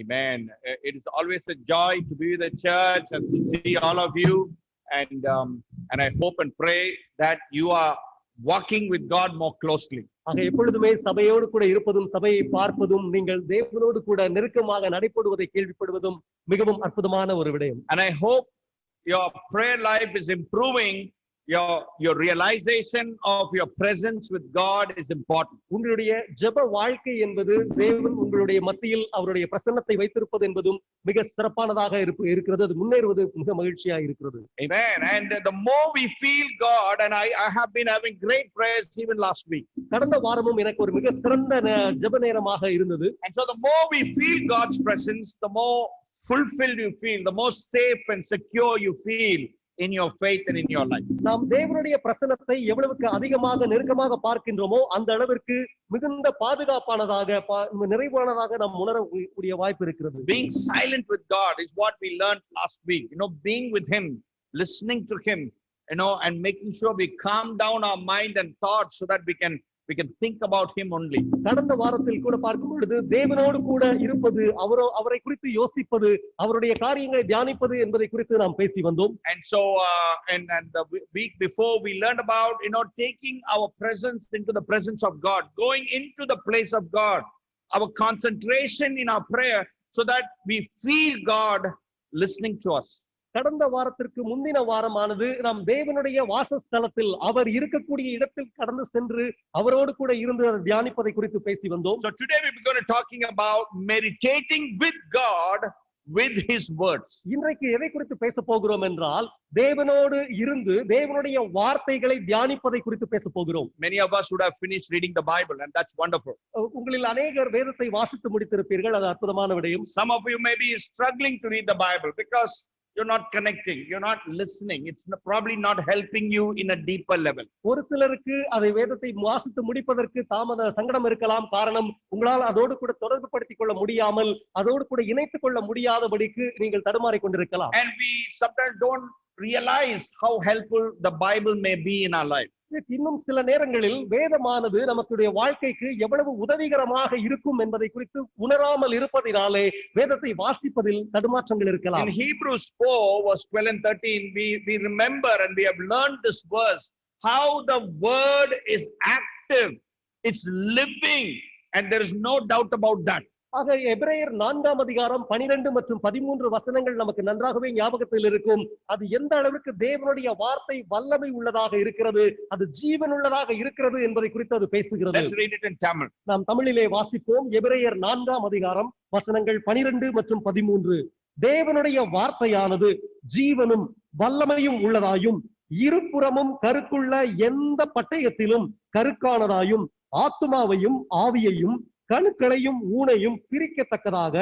Amen. It is always a joy to be with the church and to see all of you. And I hope and pray that you are walking with God more closely. ஆக எப்பொழுதுமே சபையோடு கூட இருப்பதும் சபையை பார்ப்பதும் நீங்கள் தேவனோடு கூட நெருக்கமாக நடைபெறுவதை கேள்விப்படுவதும் மிகவும் அற்புதமான ஒரு விடயம். And I hope your prayer life is improving. Your realization of your presence with God is important. உங்களுடைய ஜெப வாழ்க்கை என்பது தேவன் உங்களுடைய மத்தியில் அவருடைய பிரசன்னத்தை வைத்திருப்பது என்பதும் மிக சிறப்பானதாக இருக்கிறது. அது முன்னேறுவது மிக மகிழ்ச்சியா இருக்கிறது. Amen. And the more we feel God, and I have been having great prayers even last week. கடந்த வாரமும் எனக்கு ஒரு மிக சிறந்த ஜெப நேரமாக இருந்தது. And so the more we feel God's presence, the more fulfilled you feel, the more safe and secure you feel in your faith and in your life. நாம் தேவனுடைய பிரசன்னத்தை எவ்வளவுக்கு அதிகமாக நெருக்கமாக பார்க்கின்றோமோ அந்த அளவிற்கு மிகுந்த பாதுகாப்பானதாக நிறைவானதாக நாம் உணரக்கூடிய வாய்ப்பு இருக்கிறது. Being silent with God is what we learned last week. Being with Him, listening to Him, and making sure we calm down our mind and thoughts so that we can think about Him only. கடந்த வாரத்தில் கூட பார்க்கும் பொழுது தேவனோடு கூட இருப்பது, அவரை குறித்து யோசிப்பது, அவருடைய காரியங்களை தியானிப்பது என்பதை குறித்து நாம் பேசி வந்தோம். And so and the week before we learned about taking our presence into the presence of God, going into the place of God, our concentration in our prayer so that we feel God listening to us. கடந்த வாரத்திற்கு முந்தின வாரமானது நாம் தேவனுடைய வாசஸ்தலத்தில் அவர் இருக்கக்கூடிய இடத்தில் கடந்து சென்று அவரோடு கூட இருந்து தியானிப்பதை குறித்து பேசி வந்தோம். So today we are going to talking about meditating with God with His words. இன்றைக்கு எதை குறித்து பேச போகிறோம் என்றால் தேவனோடு இருந்து தேவனுடைய வார்த்தைகளை தியானிப்பதை குறித்து பேச போகிறோம். Many of us would have finished reading the Bible, and that's wonderful. உங்களில் அநேகர் வேதத்தை வாசித்து முடித்திருப்பீர்கள், அது அற்புதமான விடயம். Some of you may be struggling to read the Bible because you're not connecting, you're not listening. It's probably not helping you in a deeper level. ஒரு சிலருக்கு அதை வேதத்தை வாசித்து முடிப்பதற்கு சங்கடம் இருக்கலாம். காரணம், உங்களால் அதோடு கூட தொடர்பு படுத்திக் கொள்ள முடியாமல், அதோடு கூட இணைத்துக் கொள்ள முடியாதபடிக்கு நீங்கள் தடுமாறிக் கொண்டிருக்கலாம். And we sometimes don't realize how helpful the Bible may be in our life. இன்னும் சில நேரங்களில் வேதமானது நமக்குடைய வாழ்க்கைக்கு எவ்வளவு உதவிகரமாக இருக்கும் என்பதை குறித்து உணராமல் இருப்பதினாலே வேதத்தை வாசிப்பதில் தடுமாற்றங்கள் இருக்கலாம். In Hebrews 4 verse 12 and 13 we remember and we have learned this verse, how the word is active, it's living, and there is no doubt about that. ஆக எபிரேயர் 4ஆம் அதிகாரம் 12 மற்றும் 13 வசனங்கள் நமக்கு நன்றாகவே ஞாபகத்தில் இருக்கும். அது எந்த அளவுக்கு தேவனுடைய வார்த்தை வல்லமை உள்ளதாக இருக்கிறது, அது ஜீவன் உள்ளதாக இருக்கிறது என்பதை குறித்து அது பேசுகிறது. Let's read it in Tamil. நாம் தமிழிலே வாசிப்போம். எபிரேயர் 4ஆம் அதிகாரம் வசனங்கள் 12 மற்றும் 13. தேவனுடைய வார்த்தையானது ஜீவனும் வல்லமையும் உள்ளதாயும் இருபுறமும் கருக்குள்ள எந்த பட்டயத்திலும் கருக்கானதாயும் ஆத்துமாவையும் ஆவியையும் கணுக்களையும் ஊனையும் பிரிக்கத்தக்கதாக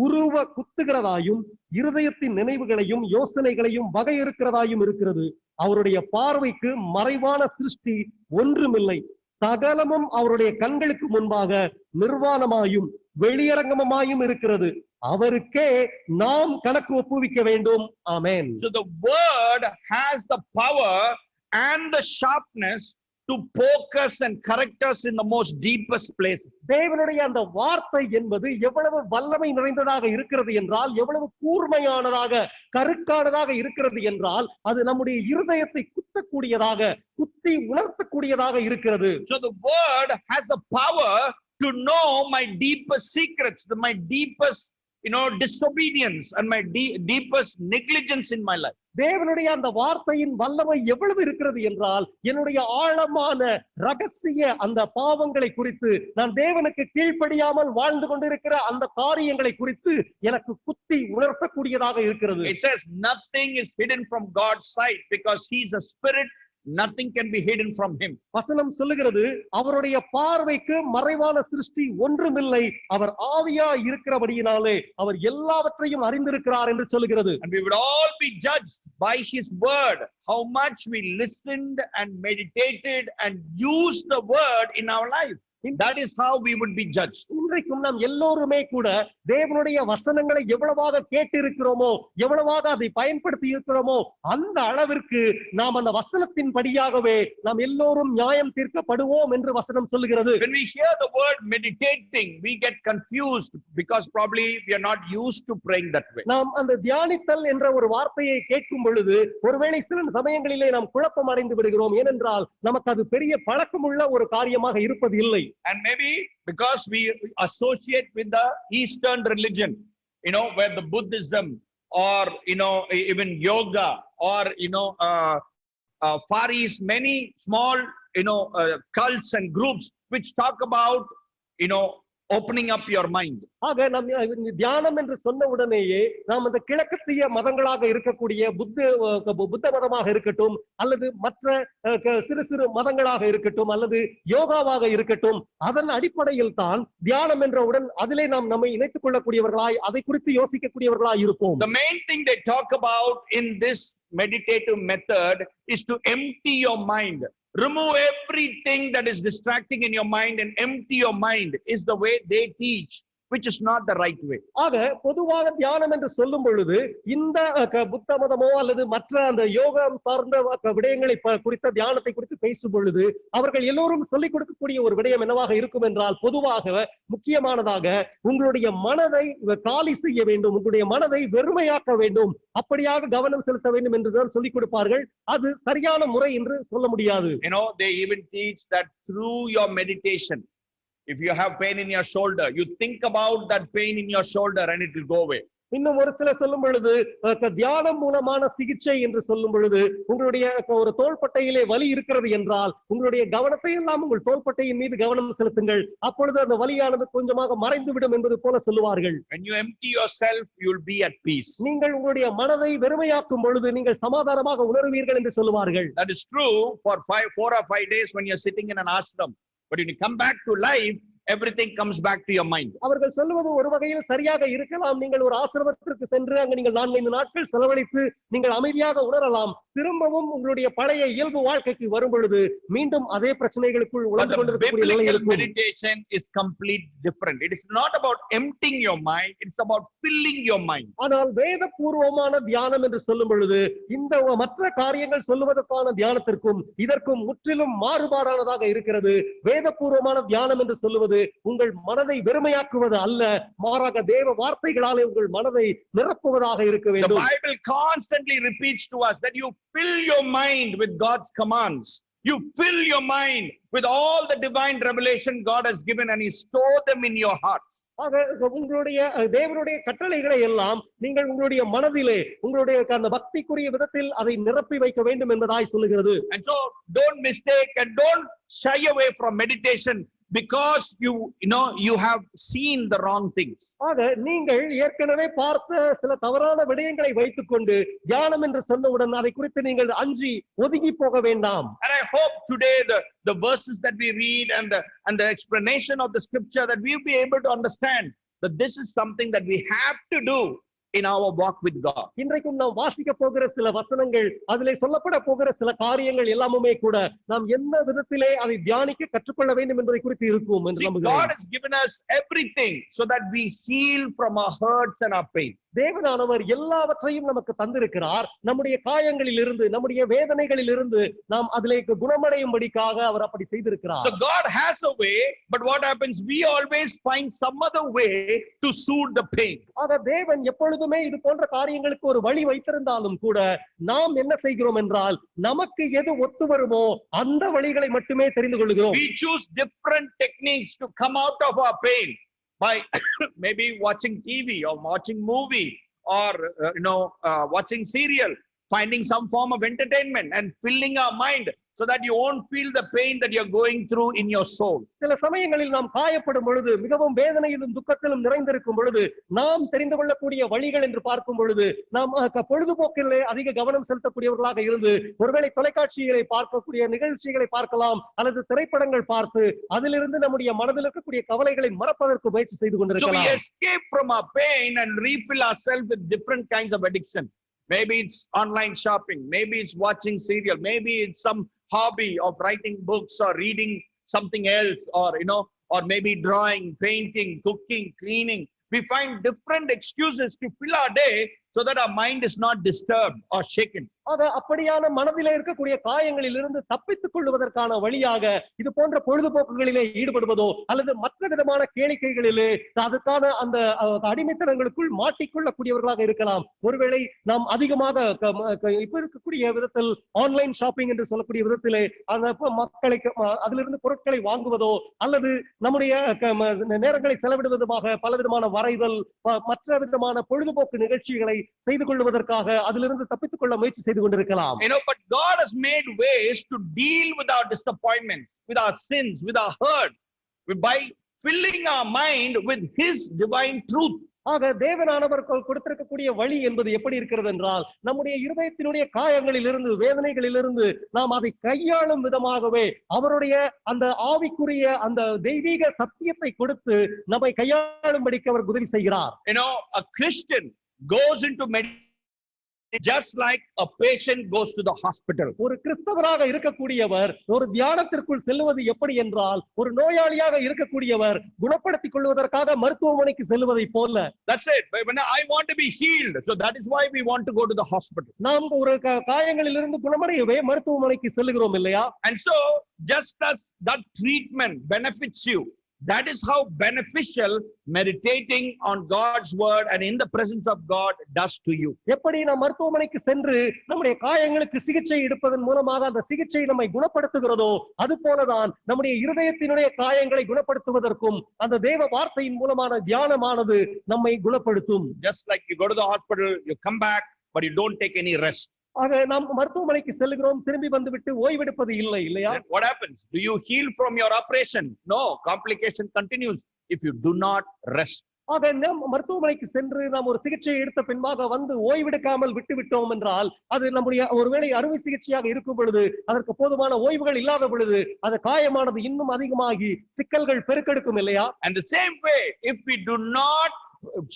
உருவ குத்துகிறதாயும் இருதயத்தின் நினைவுகளையும் யோசனைகளையும் வகையறுக்கிறதாயும் இருக்கிறது. அவருடைய பார்வைக்கு மறைவான சிருஷ்டி ஒன்றுமில்லை, சகலமும் அவருடைய கண்களுக்கு முன்பாக நிர்வாணமாயும் வெளியரங்கமாயும் இருக்கிறது. அவருக்கே நாம் கணக்கு ஒப்புவிக்க வேண்டும். ஆமென். So the word has the power and the sharpness to poke us and correct us in the most deepest place. தேவனுடைய அந்த வார்த்தை என்பது எவ்வளவு வல்லமை நிறைந்ததாக இருக்கிறது என்றால், எவ்வளவு கூர்மையானதாக கருக்கானதாக இருக்கிறது என்றால், அது நம்முடைய இருதயத்தை குத்தக்கூடியதாக, குத்தி உணர்த்தக்கூடியதாக இருக்கிறது. So the word has the power to know my deepest secrets, my deepest disobedience and my deepest negligence in my life. தேவனுடைய அந்த வார்த்தையின் வல்லமை எவ்வளவு இருக்கிறது என்றால், என்னுடைய ஆழமான ரகசிய அந்த பாவங்களை குறித்து, நான் தேவனுக்கு கீழ்ப்படியாமல் வாழ்ந்து கொண்டிருக்கிற அந்த காரியங்களை குறித்து எனக்கு குத்தி உணர்த்தக்கூடியதாக இருக்கிறது. It says nothing is hidden from God's sight because he is a spirit. Nothing can be hidden from him. வசனம் சொல்லுகிறது, அவருடைய பார்வைக்கு மறைவான சிருஷ்டி ஒன்றுமில்லை, அவர் ஆவியா இருக்கிறபடியினாலே அவர் எல்லாவற்றையும் அறிந்திருக்கிறார் என்று சொல்லுகிறது. And we would all be judged by his word, how much we listened and meditated and used the word in our life. That is how we would be judged. இன்றைக்கும் நாம் எல்லோருமே கூட தேவனுடைய வசனங்களை எவ்வளவாக கேட்டு இருக்கிறோமோ, எவ்வளவாக அதை பயன்படுத்தி இருக்கிறோமோ, அந்த அளவிற்கு நாம் அந்த வசனத்தின் படியாகவே நாம் எல்லோரும் நியாயம் தீர்க்கப்படுவோம் என்று வசனம் சொல்லுகிறது. When we hear the word meditating, we get confused because probably we are not used to praying that way. நாம் அந்த தியானித்தல் என்ற ஒரு வார்த்தையை கேட்கும் பொழுது ஒருவேளை சில சமயங்களிலே நாம் குழப்பம் அடைந்து விடுகிறோம். ஏனென்றால் நமக்கு அது பெரிய பழக்கமுள்ள ஒரு காரியமாக இருப்பது இல்லை. And maybe because we associate with the Eastern religion, where the Buddhism or, even yoga or, Far East, many small, cults and groups which talk about, opening up your mind. ஆக நாம் தியானம் என்று சொன்ன உடனேயே நாம் அந்த கிழக்கத்திய மதங்களாக இருக்கக்கூடிய புத்த மதமாக இருக்கட்டும், அல்லது மற்ற சிறு சிறு மதங்களாக இருக்கட்டும், அல்லது யோகாவாக இருக்கட்டும், அதன் அடிப்படையில் தான் தியானம் என்றவுடன் அதிலே நாம் நம்மை இணைத்துக் கொள்ளக்கூடியவர்களாய், அதை குறித்து யோசிக்கக்கூடியவர்களாய் இருப்போம். The main thing they talk about in this meditative method is to empty your mind. Remove everything that is distracting in your mind and empty your mind is the way they teach, which is not the right way. ஆக பொதுவாக தியானம் என்று சொல்லும் பொழுது இந்த புத்த மதமோ அல்லது மற்ற அந்த யோகம் சார்ந்த விடயங்களை குறித்த தியானத்தை குறித்து பேசும் பொழுது அவர்கள் எல்லோரும் சொல்லிக் கொடுக்கக்கூடிய ஒரு விடயம் என்னவாக இருக்கும் என்றால், பொதுவாக முக்கியமானதாக உங்களுடைய மனதை காலி செய்ய வேண்டும், உங்களுடைய மனதை வெறுமையாக்க வேண்டும், அப்படியாக கவனம் செலுத்த வேண்டும் என்றுதான் சொல்லிக் கொடுப்பார்கள். அது சரியான முறை என்று சொல்ல முடியாது. They even teach that through your meditation, if you have pain in your shoulder, you think about that pain in your shoulder and it will go away. இன்னும் ஒரு சில சொல்லும் பொழுது தியானம் மூலமான சிகிச்சை என்று சொல்லும் பொழுது, உங்களுடைய ஒரு தோள்பட்டையிலே வலி இருக்கிறது என்றால் உங்களுடைய கவனத்தை எல்லாம் உங்கள் தோள்பட்டையின் மீது கவனம் செலுத்துங்கள், அப்பொழுது அந்த வலியானது கொஞ்சமாக மறைந்துவிடும் என்பது போல சொல்லுவார்கள். When you empty yourself, you will be at peace. நீங்கள் உங்களுடைய மனதை வெறுமையாக்கும் பொழுது நீங்கள் சமாதானமாக உணர்வீர்கள் என்று சொல்லுவார்கள். That is true for 4 or 5 days when you are sitting in an ashram, but when you come back to life, everything comes back to your mind. அவர்கள் சொல்வது ஒரு வகையில் சரியாக இருக்கலாம். நீங்கள் ஒரு ஆசிரமத்திற்கு சென்று அங்கு நீங்கள் 4-5 நாட்கள் செலவழித்து நீங்கள் அமைதியாக உணரலாம். திரும்பவும் உங்களுடைய பழைய இயல்பு வாழ்க்கைக்கு வரும் பொழுது மீண்டும் அதே பிரச்சனைகளுக்குள் உழந்து கொண்டிருக்கக்கூடிய நிலை இருக்கும். Meditation is completely different. It is not about emptying your mind, it's about filling your mind. ஆனால் வேதபூர்வமான தியானம் என்று சொல்லும் பொழுது இந்த மற்ற காரியங்கள் சொல்லுவதற்கான தியானத்திற்கும் இதற்கும் முற்றிலும் மாறுபாடானதாக இருக்கிறது. வேதபூர்வமான தியானம் என்று சொல்லுவது உங்கள் மனதை வெறுமையாக்குவது அல்ல, மாறாக தேவ வார்த்தைகளாலே உங்கள் மனதை நிரப்புவதாக இருக்க வேண்டும். The Bible constantly repeats to us that you fill your mind with God's commands. You fill your mind with all the divine revelation God has given and He store them in your hearts. ஆக உங்களுடைய தேவனுடைய கட்டளைகளை எல்லாம் நீங்கள் உங்களுடைய மனதிலே உங்களுடைய அந்த பக்திக்குரிய விதத்தில் அதை நிரப்பி வைக்க வேண்டும் என்பதாய் சொல்லுகிறது. And so don't mistake and don't shy away from meditation because you have seen the wrong things. ஆக நீங்கள் ஏற்கனவே பார்த்த சில தவறான விடயங்களை வைத்துக் கொண்டு தியானம் என்று சொன்னவுடன் அதை குறித்து நீங்கள் அஞ்சி ஒதுங்கி போக வேண்டாம். And I hope today the verses that we read and the explanation of the scripture that we will be able to understand that this is something that we have to do in our walk with God. இன்றைக்கும் நாம் வாசிக்க போகிற சில வசனங்கள், அதிலே சொல்லப்பட போகிற சில காரியங்கள் எல்லாமே கூட நாம் எந்த விதத்திலே அதை தியானிக்க கற்றுக்கொள்ள வேண்டும் என்பதை குறித்து இருக்கும் என்று நம்புகிறேன். God has given us everything so that we heal from our hurts and our pain. தேவனானவர் எல்லாவற்றையும் நமக்கு தந்திருக்கிறார். நம்முடைய காயங்களில் இருந்து, நம்முடைய வேதனைகளில் இருந்து நாம் அதிலே குணமடையும்படிக்காக அவர் அப்படி செய்திருக்கிறார். So God has a way, but what happens, we always find some other way to soothe the pain. ஆக தேவன் எப்பொழுதுமே இது போன்ற காரியங்களுக்கு ஒரு வழி வைத்திருந்தாலும் கூட நாம் என்ன செய்கிறோம் என்றால் நமக்கு எது ஒத்து வருமோ அந்த வழிகளை மட்டுமே தெரிந்து கொள்கிறோம். We choose different techniques to come out of our pain by maybe watching TV or watching movie or watching serial, finding some form of entertainment and filling our mind so that you won't feel the pain that you're going through in your soul. சில சமயங்களில் நாம் காயப்படும் பொழுது, மிகவும் வேதனையிலும் துக்கத்திலும் நிறைந்திருக்கும் பொழுது, நாம் தெரிந்து கொள்ளக்கூடிய வழிகள் என்று பார்க்கும் பொழுது நாம் பொழுதுபோக்கிலே அதிக கவனம் செலுத்தக்கூடியவர்களாக இருந்து ஒருவேளை தொலைக்காட்சிகளை பார்க்கக்கூடிய நிகழ்ச்சிகளை பார்க்கலாம், அல்லது திரைப்படங்கள் பார்த்து அதிலிருந்து நம்முடைய மனதில் இருக்கக்கூடிய கவலைகளை மறப்பதற்கு முயற்சி செய்து கொண்டிருக்கலாம். So we escape from our pain and refill ourselves with different kinds of addiction. Maybe it's online shopping, maybe it's watching serial, maybe it's some hobby of writing books or reading something else, or or maybe drawing, painting, cooking, cleaning. We find different excuses to fill our day so that our mind is not disturbed or shaken. ஆக அப்படியான மனதிலே இருக்கக்கூடிய காயங்களிலிருந்து தப்பித்துக் கொள்வதற்கான வழியாக இது போன்ற பொழுதுபோக்குகளிலே ஈடுபடுவதோ அல்லது மற்ற விதமான கேளிக்கைகளிலே அதுக்கான அந்த அடிமைத்தனங்களுக்குள் மாட்டிக்கொள்ளக்கூடியவர்களாக இருக்கலாம். ஒருவேளை நாம் அதிகமாக இப்ப இருக்கக்கூடிய விதத்தில் ஆன்லைன் ஷாப்பிங் என்று சொல்லக்கூடிய விதத்திலே அந்த மக்களை அதிலிருந்து பொருட்களை வாங்குவதோ அல்லது நம்முடைய நேரங்களை செலவிடுவதுமாக பலவிதமான வரைதல் மற்ற விதமான பொழுதுபோக்கு நிகழ்ச்சிகளை செய்து கொள்வதற்காக அதிலிருந்து தப்பித்துக் கொள்ள முயற்சி செய்து கொண்டிருக்கலாம். But God has made ways to deal with our disappointments, with our sins, with our hurt, by filling our mind with His divine truth. ஆக தேவனானவர் கொடுத்திருக்கக்கூடிய வழி என்பது எப்படி இருக்கிறது என்றால் நம்முடைய இருதயத்தினுடைய காயங்களிலிருந்து வேதனைகளிலிருந்து நாம் அதை கையாளும் விதமாகவே அவருடைய அந்த ஆவிக்குரிய அந்த தெய்வீக சத்தியத்தை கொடுத்து நம்மை கையாளும்படிக்கு அவர் உதவி செய்கிறார். A Christian goes into meditation just like a patient goes to the hospital. ஒரு கிறிஸ்தவராக இருக்கக்கூடியவர் ஒரு தியானத்திற்குள் செல்வது எப்படி என்றால் ஒரு நோயாளியாக இருக்கக்கூடியவர் குணப்படுத்திக் கொள்வதற்காக மருத்துவமனைக்கு செல்வதை போல. That's it. When I want to be healed, so that is why we want to go to the hospital. நாம் ஒரு காயங்களிலிருந்து குணமடையவே மருத்துவமனைக்கு செல்கிறோம் இல்லையா? And so just as that treatment benefits you, that is how beneficial meditating on God's word and in the presence of God does to you. எப்படி நாம் மருத்துவமனைக்கு சென்று நம்முடைய காயங்களுக்கு சிகிச்சை எடுப்பதன் மூலமாக அந்த சிகிச்சை நம்மை குணப்படுத்துகிறதோ அது போலதான் நம்முடைய இருதயத்தினுடைய காயங்களை குணப்படுத்துவதற்கும் அந்த தேவ வார்த்தையின் மூலமான தியானமானது நம்மை குணப்படுத்தும். Just like you go to the hospital, you come back, but you don't take any rest. ஆக நாம் மருத்துவமனைக்கு செல்கிறோம், திரும்பி வந்துவிட்டு ஓய்வெடுப்பது இல்லை இல்லையா? What happens? Do you heal from your operation? No, complication continues if you do not rest. ஆக நாம் மருத்துவமனைக்கு சென்று நாம் ஒரு சிகிச்சை எடுத்த பின்பாக வந்து ஓய்வெடுக்காமல் விட்டு விட்டோம் என்றால் அது நம்முடைய ஒருவேளை அறுவை சிகிச்சையாக இருக்கும் பொழுது அதற்கு போதுமான ஓய்வுகள் இல்லாத பொழுது அது காயமானது இன்னும் அதிகமாகி சிக்கல்கள் பெருக்கெடுக்கும் இல்லையா? And the same way, if we do not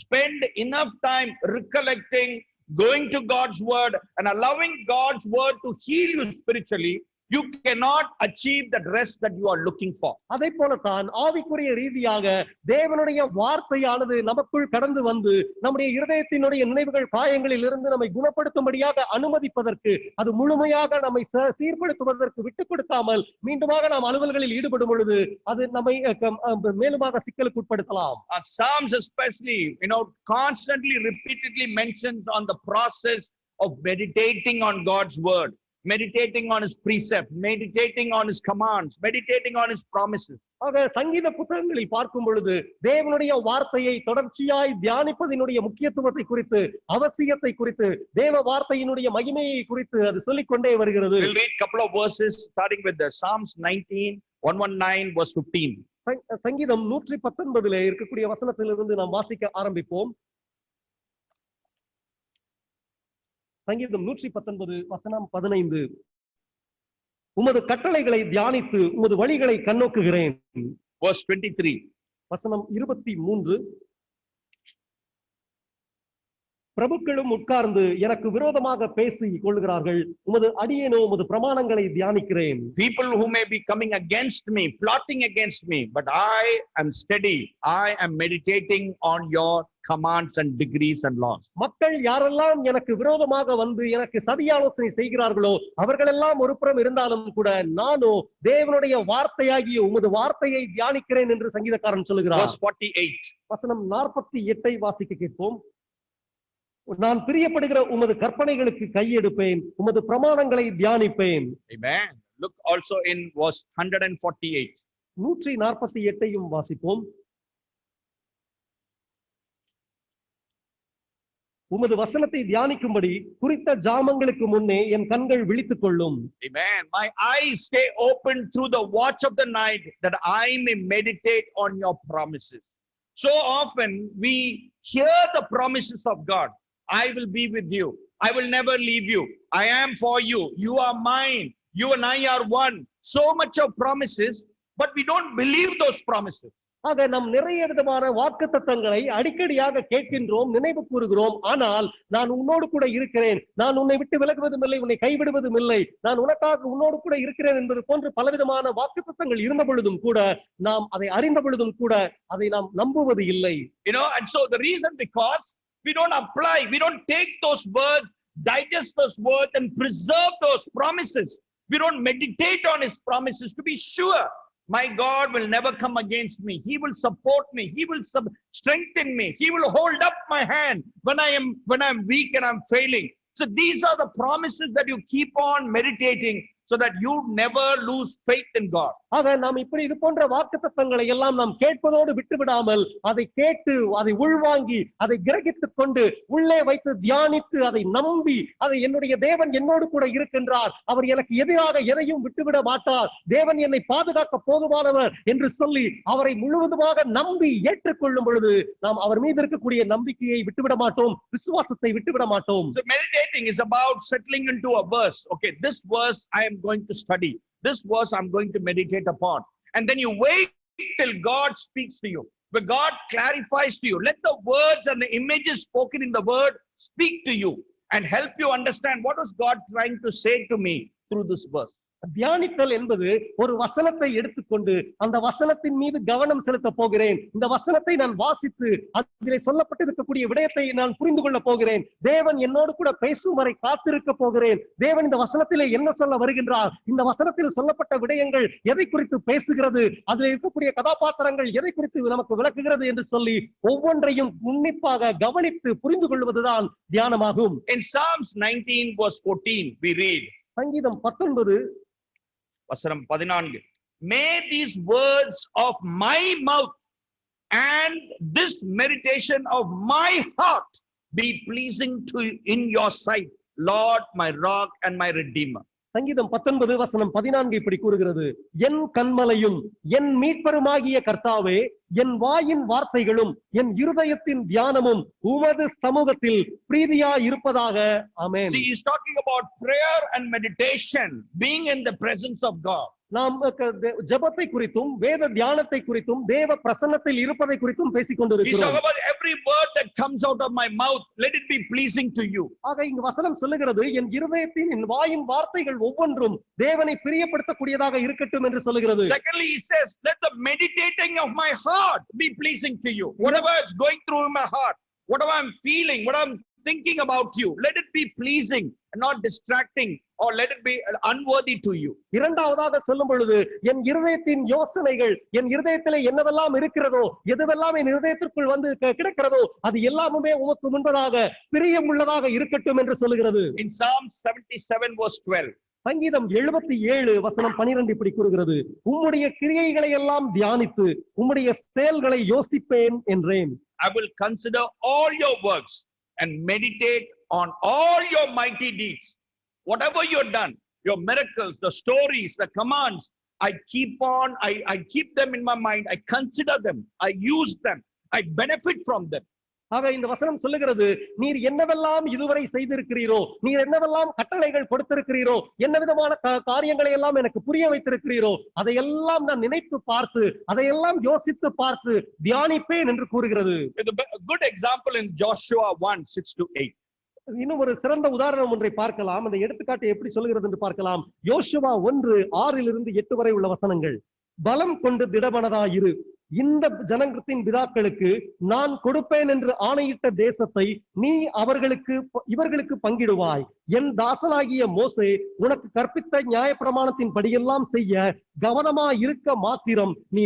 spend enough time recollecting, going to God's word and allowing God's word to heal you spiritually, you cannot achieve that rest that you are looking for. அதே போலத்தான் ஆவிக்குரிய ரீதியாக தேவனுடைய வார்த்தையானது நமக்குள் கடந்து வந்து நம்முடைய இருதயத்தினுடைய நினைவுகள் காயங்களில் இருந்து நம்மை குணப்படுத்தும்படியாக அனுமதிப்பதற்கு அது முழுமையாக நம்மை சீர்படுத்துவதற்கு விட்டுக் கொடுக்காமல் மீண்டுமாக நாம் அலுவல்களில் ஈடுபடும் பொழுது அது நம்மை மேலுமாக சிக்கலுக்கு உட்படுத்தலாம். Psalms especially, constantly repeatedly mentions on the process of meditating on God's word, meditating on His precept, meditating on His commands, meditating on His promises. ஆக சங்கீத புத்தகங்களில் பார்க்கும் பொழுது தேவனுடைய வார்த்தையை தொடர்ச்சியாய் தியானிப்பதினுடைய முக்கியத்துவத்தை குறித்து அவசியத்தை குறித்து தேவ வார்த்தையினுடைய மகிமையை குறித்து அது சொல்லிக்கொண்டே வருகிறது. We'll read a couple of verses starting with the Psalms 119 verse 15. சங்கீதம் 119 இருக்கக்கூடிய வசனத்திலிருந்து நாம் வாசிக்க ஆரம்பிப்போம். சங்கீதம் 119 வசனம் 15. உமது கட்டளைகளை தியானித்து உமது வழிகளை கண்ணோக்குகிறேன். Verse 23. வசனம் 23. பிரபுக்களும் உட்கார்ந்து எனக்கு விரோதமாக பேசி கொள்கிறார்கள், உமது அடியேனோ உமது பிரமாணங்களை தியானிக்கிறேன். People who may be coming against me, plotting against me, but I am steady. I am meditating on your commands and decrees and laws. மக்கள் யாரெல்லாம் எனக்கு விரோதமாக வந்து எனக்கு சதியாலோசனை செய்கிறார்களோ அவர்களெல்லாம் ஒரு புறம் இருந்தாலும் கூட நானோ தேவனுடைய வார்த்தையாகிய உமது வார்த்தையை தியானிக்கிறேன் என்று சங்கீதக்காரன் சொல்லுகிறார். Verse 48. வசனம் 48 வாசிக்க கேட்போம். நான் பிரியப்படுகிற உமது கற்பனைகளுக்கு கையெடுப்பேன், உமது பிரமாணங்களை தியானிப்பேன். Amen. Look also in verse 148. 148 வாசிப்போம். உமது வசனத்தை தியானிக்கும்படி குறித்த ஜாமங்களுக்கு முன்னே என் கண்கள் விழித்துக் கொள்ளும். Amen. My eyes stay open through the watch of the night that I may meditate on your promises. So often we hear the promises of God. I will be with you. I will never leave you. I am for you. You are mine. You and I are one. So much of promises, but we don't believe those promises. ஆக நாம் நிறைய விதமான வாக்குத்தத்தங்களை அடிக்கடியாக கேட்கின்றோம், நினைவு கூறுகிறோம். ஆனால் நான் உன்னோடு கூட இருக்கிறேன், நான் உன்னை விட்டு விலகுவதும் இல்லை, உன்னை கைவிடுவதும் இல்லை, நான் உனக்காக உன்னோடு கூட இருக்கிறேன் என்பது போன்று பலவிதமான வாக்குத்தத்தங்கள் இருந்த பொழுதும் கூட, நாம் அதை அறிந்த பொழுதும் கூட அதை நாம் நம்புவது இல்லை. And so the reason, because we don't apply, we don't take those words, digest those words and preserve those promises. We don't meditate on his promises to be sure my God will never come against me. He will support me. He will strengthen me. He will hold up my hand when I'm weak and I'm failing. So these are the promises that you keep on meditating, so that you never lose faith in God. ஆக நாம் இப்படி இது போன்ற வாக்குத்தத்தங்களை எல்லாம் நாம் கேட்பதோடு விட்டுவிடாமல், அதை கேட்டு அதை உள்வாங்கி அதை கிரகித்துக் கொண்டு உள்ளே வைத்து தியானித்து அதை நம்பி, அதை என்னுடைய தேவன் என்னோடு கூட இருக்கின்றார், அவர் எனக்கு எதிராக எதையும் விட்டுவிட மாட்டார், தேவன் என்னை பாதுகாக்க போதுமானவர் என்று சொல்லி அவரை முழுவதுமாக நம்பி ஏற்றுக்கொள்ளும் பொழுது நாம் அவர் மீது இருக்கக்கூடிய நம்பிக்கையை விட்டுவிட மாட்டோம், விசுவாசத்தை விட்டுவிட மாட்டோம். So meditating is about settling into a verse. Okay, this verse I am going to study. This verse I'm going to meditate upon. And then you wait till God speaks to you. When God clarifies to you, let the words and the images spoken in the word speak to you and help you understand what was God trying to say to me through this verse. தியானித்தல் என்பது ஒரு வசனத்தை எடுத்துக்கொண்டு அந்த வசனத்தின் மீது கவனம் செலுத்த போகிறேன், இந்த வசனத்தை நான் வாசித்து அதிலே சொல்லப்பட்டிருக்கக்கூடிய விடயத்தை நான் புரிந்து கொள்ள போகிறேன், தேவன் என்னோடு கூட பேசும் வரை காத்திருக்க போகிறேன், தேவன் இந்த வசனத்திலே என்ன சொல்ல வருகின்றார், இந்த வசனத்தில் சொல்லப்பட்ட விடயங்கள் எதை குறித்து பேசுகிறது, அதில் இருக்கக்கூடிய கதாபாத்திரங்கள் எதை குறித்து நமக்கு விளக்குகிறது என்று சொல்லி ஒவ்வொன்றையும் உன்னிப்பாக கவனித்து புரிந்து கொள்வதுதான் தியானமாகும். In Psalms 19 verse 14 we read, சங்கீதம் 19 வசனம் 14, may these words of my mouth and this meditation of my heart be pleasing to in your sight, Lord, my rock and my redeemer. சங்கீதம் 19 வசனம் 14 இப்படி கூறுகிறது, என் கன்மலையும் என் மீட்பருமாகிய கர்த்தாவே, என் வாயின் வார்த்தைகளும் என் இருதயத்தின் தியானமும் உமது சமூகத்தில் பிரீதியா இருப்பதாக. ஆமென். See, he's talking about prayer and meditation, being in the presence of God. நாம் ஜெபத்தை குறித்தும் வேத தியானத்தை குறித்தும் தேவ பிரசன்னத்தில் இருப்பதை குறித்தும் பேசிக் He's கொண்டிருக்கிறோம். talking about every word that comes out of my mouth, let it be pleasing to you. ஆக இங்கு வசனம் சொல்லுகிறது, என் இருதயத்தின் என் வாயின் வார்த்தைகள் ஒவ்வொன்றும் தேவனை பிரியப்படுத்தக்கூடியதாக இருக்கட்டும் என்று சொல்லுகிறது. Secondly, he says, let the meditating of my heart be pleasing to you. Whatever is going through in my heart, whatever I'm feeling, what I'm thinking about you, let it be pleasing and not distracting, or let it be unworthy to you. இரண்டாவதாக சொல்லும் பொழுது, என் இருதயத்தின் யோசனைகள், என் இருதயத்திலே என்னவெல்லாம் இருக்கிறதோ, எதுவெல்லாம் என் இருதயத்திற்குள் வந்து கிடக்கிறதோ, அது எல்லாமே உமக்கு முன்பதாக பிரியமுள்ளதாக இருக்கட்டும் என்று சொல்லுகிறது. In Psalm 77 verse 12, சங்கீதம் 77 வசனம் 12 இப்படி கூறுகிறது, உம்முடைய கிரியைகளை எல்லாம் தியானித்து உம்முடைய செயல்களை யோசிப்பேன் என்றேன். I will consider all your works and meditate on all your mighty deeds. Whatever you've done, your miracles, the stories, the commands, I keep them in my mind. I consider them. I use them. I benefit from them. ஆக இந்த வசனம் சொல்லுகிறது, நீர் என்னவெல்லாம் இதுவரை செய்திருக்கிறீரோ, நீர் என்னவெல்லாம் கட்டளைகள் கொடுத்திருக்கிறீரோ, என்ன விதமான காரியங்களை எல்லாம் எனக்கு புரிய வைத்திருக்கிறீரோ, அதையெல்லாம் நான் நினைத்து பார்த்து அதையெல்லாம் யோசித்து பார்த்து தியானிப்பேன் என்று கூறுகிறது. A good example in Joshua 1:6-8. இன்னும் ஒரு சிறந்த உதாரணம் ஒன்றை பார்க்கலாம். அந்த எடுத்துக்காட்டு எப்படி சொல்லுகிறது என்று பார்க்கலாம். யோசுவா 1:6-8 வரை உள்ள வசனங்கள். பலம் கொண்டு திடமனதாயிரு, இந்த ஜனத்தின் பிதாக்களுக்கு நான் கொடுப்பேன் என்று ஆணையிட்ட தேசத்தை நீ இவர்களுக்கு பங்கிடுவாய். என் தாசனாகிய மோசே உனக்கு கற்பித்த நியாயப்பிரமாணத்தின் படியெல்லாம் செய்ய கவனமா இருக்க மாத்திரம் நீ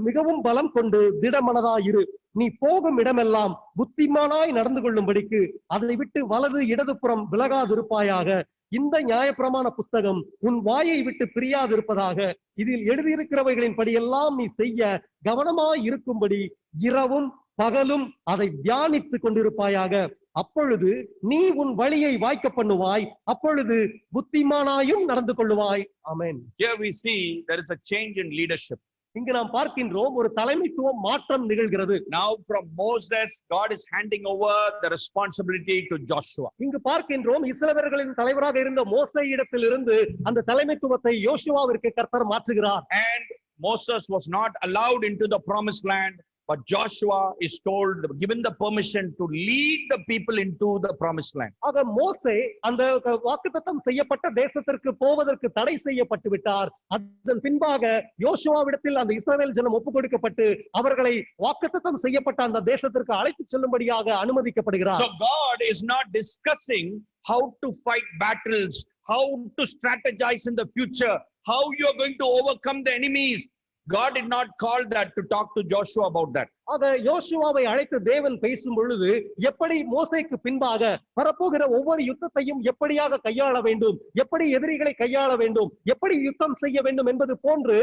மிகவும் பலம் கொண்டு திடமனதாயிரு. நீ போகும் இடமெல்லாம் புத்திமானாய் நடந்து கொள்ளும்படிக்கு அதை விட்டு வலது இடதுபுறம் விலகாதிருப்பாயாக. இந்த நியாயப்பிரமாண புஸ்தகம் உன் வாயை விட்டு பிரியாதிருப்பதாக. இதில் எழுதியிருக்கிறவைகளின் படியெல்லாம் நீ செய்ய கவனமாய் இருக்கும்படி இரவும் பகலும் அதை தியானித்துக் கொண்டிருப்பாயாக. அப்பொழுது நீ உன் வழியை வாய்க்க பண்ணுவாய், அப்பொழுது புத்திமானாயும் நடந்து கொள்ளுவாய். ஆமென். Here we see there is a change in leadership. இங்கு நாம் பார்க்கின்றோம் ஒரு தலைமைத்துவம் மாற்றம் நிகழ்கிறது. Now from Moses, God is handing over the responsibility to Joshua. இங்கு பார்க்கின்றோம் இஸ்ரவேலர்களின் தலைவராக இருந்த மோசே இடத்திலிருந்து அந்த தலைமைத்துவத்தை யோசுவாவிற்கு கர்த்தர் மாற்றுகிறார். And Moses was not allowed into the promised land, but Joshua is told, given the permission to lead the people into the promised land. ஆக மோசே அந்த வாக்குத்தத்தம் செய்யப்பட்ட தேசத்திற்கு போவதற்கு தடை செய்யப்பட்டு விட்டார். அதன் பின்பாக யோசுவாவிடத்தில் அந்த இஸ்ரவேல் ஜனம் ஒப்புக் கொடுக்கப்பட்டு அவர்களை வாக்குத்தத்தம் செய்யப்பட்ட அந்த தேசத்திற்கு அழைத்து செல்லும்படியாக அனுமதிக்கப்படுகிறார். So God is not discussing how to fight battles, how to strategize in the future, how you are going to overcome the enemies. God did not call that to talk to Joshua about that. ஆக யோசுவாவை அழைத்து தேவன் பேசும் பொழுது எப்படி மோசேக்கு பின்பாக வரப்போகிற ஒவ்வொரு யுத்தத்தையும் எப்படியாக கையாள வேண்டும், எப்படி எதிரிகளை கையாள வேண்டும், எப்படி யுத்தம் செய்ய வேண்டும் என்பது போன்று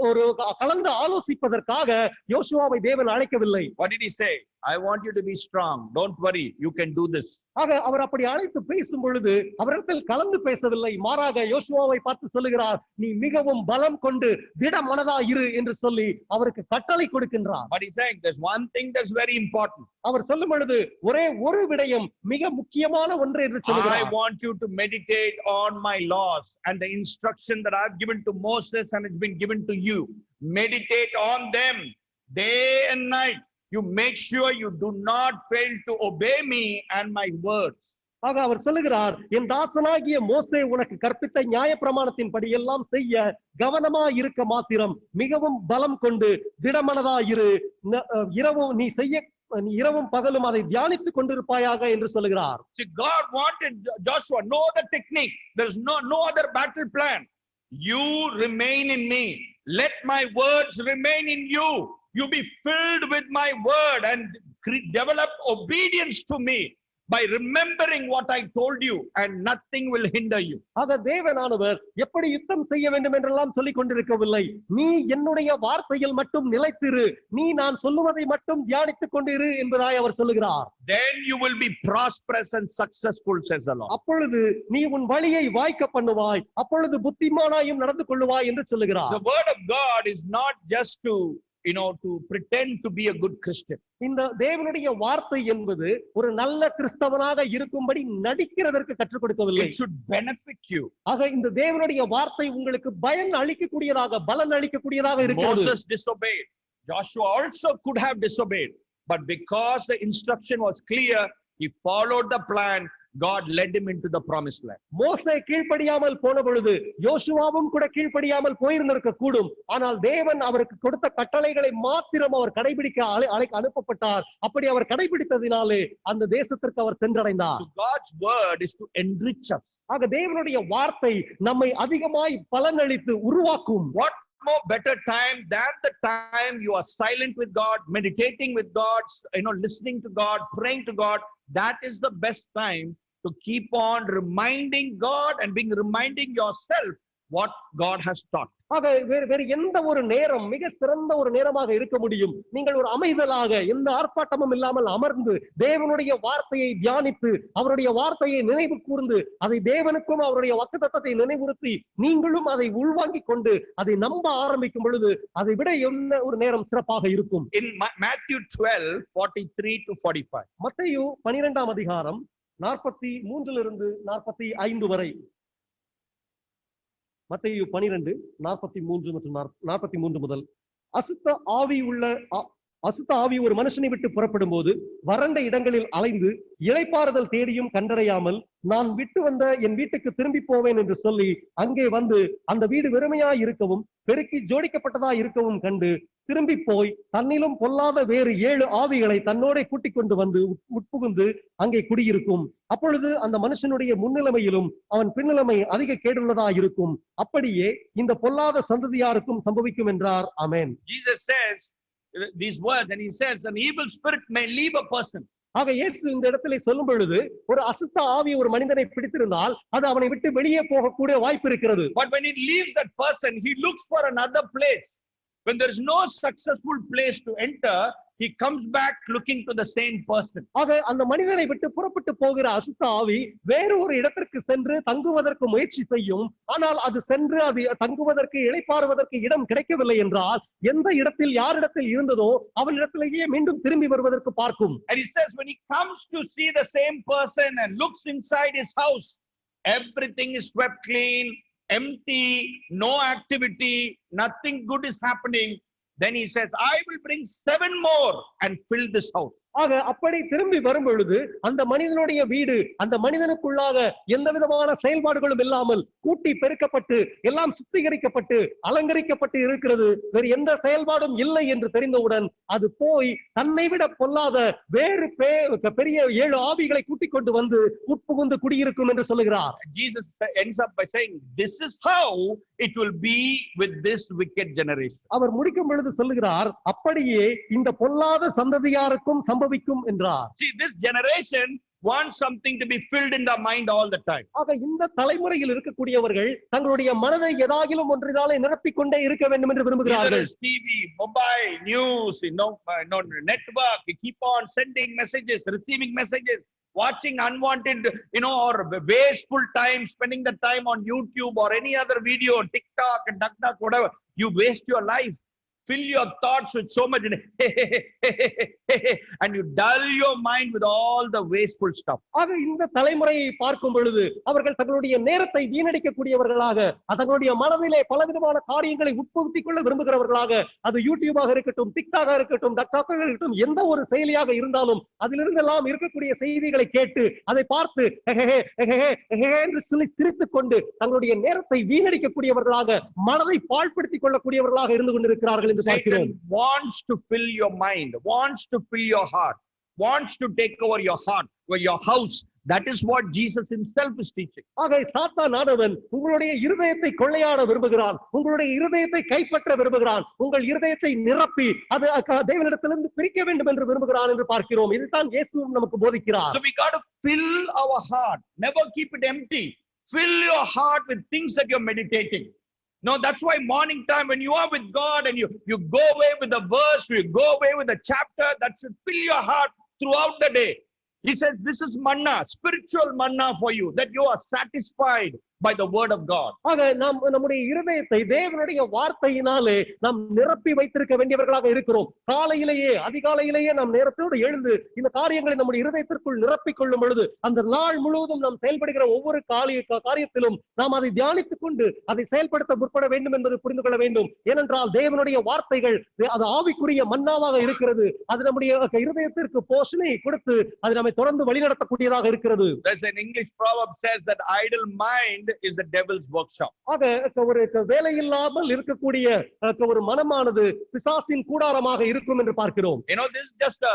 ஒரு கலந்து ஆலோசிப்பதற்காக யோசுவாவை தேவன் அழைக்கவில்லை. What did he say? I want you to be strong. Don't worry. You can do this. ஆக அவர் அப்படி அழைத்து பேசும் பொழுது அவரிடத்தில் கலந்து பேசவில்லை. மாறாக யோசுவாவை பார்த்து சொல்லுகிறார், நீ மிகவும் பலம் கொண்டு திடமனதா இரு என்று சொல்லி அவருக்கு கட்டளை கொடுக்கின்றார். But he's saying there's one thing that's very important. அவர் சொல்லும் பொழுது ஒரே ஒரு விடயம் மிக முக்கியமான ஒன்று என்று சொல்லுகிறார். I want you to meditate on my laws and the instruction that I've given to Moses and it's been given to you. Meditate on them day and night. You make sure you do not fail to obey me and my words. ஆக அவர் சொல்லுகிறார், என் தாசனாகிய மோசே உனக்கு கற்பித்த நியாய பிரமாணத்தின் படி எல்லாம் செய்ய கவனமா இருக்க மாத்திரம் மிகவும் பலம் கொண்டு திடமனதா இரு. நீ இரவும் பகலும் அதை தியானித்துக் கொண்டிருப்பாயாக என்று சொல்லுகிறார். See, God wanted Joshua, no other technique, there's no other battle plan. You remain in me, let my words remain in you. You be filled with my word and develop obedience to me by remembering what I told you, and nothing will hinder you. ஆக தேவனானவர் எப்படி யுத்தம் செய்ய வேண்டும் என்றெல்லாம் சொல்லிக் கொண்டிருக்கவில்லை. நீ என்னுடைய வார்த்தையில் மட்டும் நிலைத்திரு, நீ நான் சொல்லுவதை மட்டும் தியானித்துக் கொண்டிரு என்பதாய் அவர் சொல்லுகிறார். Then you will be prosperous and successful, says the Lord. அப்பொழுது நீ உன் வழியை வாய்க்க பண்ணுவாய், அப்பொழுது புத்திமானாயும் நடந்து கொள்ளுவாய் என்று சொல்லுகிறார். The word of God is not just to pretend to be a good Christian. இந்த தேவனுடைய வார்த்தை என்பது ஒரு நல்ல கிறிஸ்தவனாக இருக்கும்படி நடிக்கிறதற்கு கற்றுக் கொடுக்கவில்லை. It should benefit you. ஆக இந்த தேவனுடைய வார்த்தை உங்களுக்கு பயன் அளிக்கக்கூடியதாக பலன் அளிக்கக்கூடியதாக இருக்கிறது. Moses disobeyed. Joshua also could have disobeyed, but because the instruction was clear, he followed the plan. God led him into the promised land. மோசே கீழ்ப்படியாமல் போன பொழுது யோசுவாவும் கூட கீழ்ப்படியாமல் போயிருந்திருக்க கூடும். ஆனால் தேவன் அவருக்கு கொடுத்த கட்டளைகளை மாத்திரம் அவர் கடைபிடிக்க அனுப்பப்பட்டார். அப்படி அவர் கடைபிடித்ததினாலே அந்த தேசத்திற்கு அவர் சென்றடைந்தார். God's word is to enrich us. ஆக தேவனுடைய வார்த்தை நம்மை அதிகமாய் பலனளித்து உருவாக்கும். What more better time than the time you are silent with God, meditating with God, listening to God, praying to God. That is the best time to keep on reminding God and reminding yourself what God has taught. ஆக வேறு எந்த ஒரு நேரம் மிக சிறந்த ஒரு நேரமாக இருக்க முடியும்? நீங்கள் ஒரு அமைதலாக எந்த ஆர்ப்பாட்டமும் இல்லாமல் அமர்ந்து தேவனுடைய வார்த்தையை தியானித்து அவருடைய வார்த்தையை நினைவு கூர்ந்து அதை தேவனுக்கும் அவருடைய வாக்குத்தத்தத்தை நினைவுறுத்தி நீங்களும் அதை உள்வாங்கிக் கொண்டு அதை நம்ப ஆரம்பிக்கும் பொழுது அதை விட என்ன ஒரு நேரம் சிறப்பாக இருக்கும்? In Matthew 12:43 to 45. மத்தேயு 12ஆம் அதிகாரம் 43 45 வரை. மத்தேயு 12:43 மற்றும் 43 முதல். அசுத்த ஆவி ஒரு மனுஷனை விட்டு புறப்படும் போது வறண்ட இடங்களில் அலைந்து இளைப்பாறுதல் தேடியும் கண்டடையாமல் நான் விட்டு வந்த என் வீட்டுக்கு திரும்பி போவேன் என்று சொல்லி அங்கே வந்து அந்த வீடு வெறுமையாய் இருக்கவும் பெருக்கி ஜோடிக்கப்பட்டதா இருக்கவும் கண்டு திரும்பி போய் தன்னிலும் பொல்லாத வேறு 7 ஆவிகளை தன்னோட கூட்டிக் கொண்டு வந்து உட்புகுந்து அங்கே குடியிருக்கும். அப்பொழுது அந்த மனுஷனுடைய முன்னிலைமையிலும் அவன் பின்னிலைமை அதிக கேடுள்ளதா இருக்கும். அப்படியே இந்த பொல்லாத சந்ததியாருக்கும் சம்பவிக்கும் என்றார். ஆமென். Jesus says these words and he says an evil spirit may leave a person. ஆக இயேசு இந்த இடத்துல சொல்லும் பொழுது ஒரு அசுத்த ஆவி ஒரு மனிதனை பிடித்திருந்தால் அது அவனை விட்டு வெளியே போகக்கூடிய வாய்ப்பு இருக்கிறது. But when it leaves that person, he looks for another place. When there is no successful place to enter, he comes back looking to the same person. ஆக அந்த மனிதனை விட்டு புறப்பட்டு போகிற அசுத்த ஆவி வேறு ஒரு இடத்திற்கு சென்று தங்குவதற்கு முயற்சி செய்யும். ஆனால் அது சென்று அது தங்குவதற்கு இளைப்பாறுவதற்கு இடம் கிடைக்கவில்லை என்றால் எந்த இடத்தில் யாரிடத்தில் இருந்ததோ அவனிடத்திலேயே மீண்டும் திரும்பி வருவதற்கு பார்க்கும். And he says when he comes to see the same person and looks inside his house, everything is swept clean, empty, no activity, nothing good is happening, then he says, I will bring 7 more and fill this house. ஆக அப்படி திரும்பி வரும் பொழுது அந்த மனிதனுடைய வீடு அந்த மனிதனுக்குள்ளாக எந்த விதமான செயல்பாடுகளும் இல்லாமல் கூட்டி பெருக்கப்பட்டு எல்லாம் சுத்திகரிக்கப்பட்டு அலங்கரிக்கப்பட்டு இருக்கிறது, வேறு எந்த செயல்பாடும் இல்லை என்று தெரிந்தவுடன் அது போய் தன்னை விட பொல்லாத வேறு பெரிய 7 ஆவிகளை கூட்டிக் கொண்டு வந்து உட்புகுந்து குடியிருக்கும் என்று சொல்லுகிறார். Jesus ends up by saying, this is how it will be with this wicked generation. அவர் முடிக்கும் பொழுது சொல்லுகிறார், அப்படியே இந்த பொல்லாத சந்ததியாருக்கும் சம்பவிக்கும் என்றார். See, this generation wants something to be filled in their mind all the time. ஆக இந்த தலைமுறையில் இருக்கக்கூடியவர்கள் தங்களுடைய மனதை ஏதாகிலும் ஒன்றினாலே நிரப்பிக் கொண்டே இருக்க வேண்டும் என்று விரும்புகிறார்கள். TV, mobile, news, network, keep on sending messages, receiving messages, watching unwanted, or wasteful time, spending the time on YouTube or any other video, TikTok and DuckDuck, whatever. You waste your life. Fill your thoughts with so much and you dull your mind with all the wasteful stuff. ஆக இந்த தலைமுறையை பார்க்கும் பொழுது அவர்கள் தங்களுடைய நேரத்தை வீணடிக்கக்கூடியவர்களாக, தங்களுடைய மனதிலே பலவிதமான காரியங்களை உட்புகுத்திக் கொள்ள விரும்புகிறவர்களாக, அது யூடியூபாக இருக்கட்டும், டிக்டாக இருக்கட்டும், டக்டாக்காக இருக்கட்டும், எந்த ஒரு செயலியாக இருந்தாலும் அதிலிருந்தெல்லாம் இருக்கக்கூடிய செய்திகளை கேட்டு அதை பார்த்து என்று சொல்லி சிரித்துக் கொண்டு தங்களுடைய நேரத்தை வீணடிக்கக்கூடியவர்களாக, மனதை பாழ்படுத்திக் கொள்ளக்கூடியவர்களாக இருந்து கொண்டிருக்கிறார்கள். Satan wants to fill your mind, wants to fill your heart, wants to take over your heart or your house. That is what Jesus himself is teaching. ஆகவே சாத்தான் ஆனவன் உங்களுடைய இருதயத்தை கொள்ளையாட விரும்புகிறான், உங்களுடைய இருதயத்தை கைப்பற்ற விரும்புகிறான், உங்கள் இருதயத்தை நிரப்பி அது தேவனிடத்திலிருந்து பிரிக்க வேண்டும் என்று விரும்புகிறான் என்று பார்க்கிறோம். இதுதான் இயேசுவும் நமக்கு போதிக்கிறார். So we got to fill our heart, never keep it empty. Fill your heart with things that you're meditating. No, that's why morning time when you are with God and you go away with the verse, you go away with the chapter, that should fill your heart throughout the day. He says this is manna, spiritual manna for you, that you are satisfied by the word of God. ஆக நம்முடைய இருதயத்தை தேவனுடைய வார்த்தையினாலே நாம் நிரப்பி வைத்திருக்க வேண்டியவர்களாக இருக்கிறோம். காலையிலேயே அதிகாலையிலேயே நாம் நேரத்தோடு எழுந்து இந்த காரியங்களை நம்முடைய இருதயத்திற்குள் நிரப்பிக் கொள்ளும் பொழுது அந்த நாள் முழுவதும் நாம் செயல்படுகிற ஒவ்வொரு காரியத்திலும் நாம் அதை தியானித்துக் கொண்டு அதை செயல்படுத்த முற்பட வேண்டும் என்பது புரிந்து கொள்ள வேண்டும். ஏனென்றால் தேவனுடைய வார்த்தைகள் அது ஆவிக்குரிய மன்னாவாக இருக்கிறது. அது நம்முடைய இருதயத்திற்கு போஷனை கொடுத்து அது நம்மை தொடர்ந்து வழிநடத்தக்கூடியதாக இருக்கிறது. There's an English proverb says that idle mind is the devil's workshop. ஆக ஒரு வேலை இல்லாமல் இருக்கக்கூடிய ஒரு மனமானது பிசாசின் கூடாரமாக இருக்கும் என்று பார்க்கிறோம். This is just a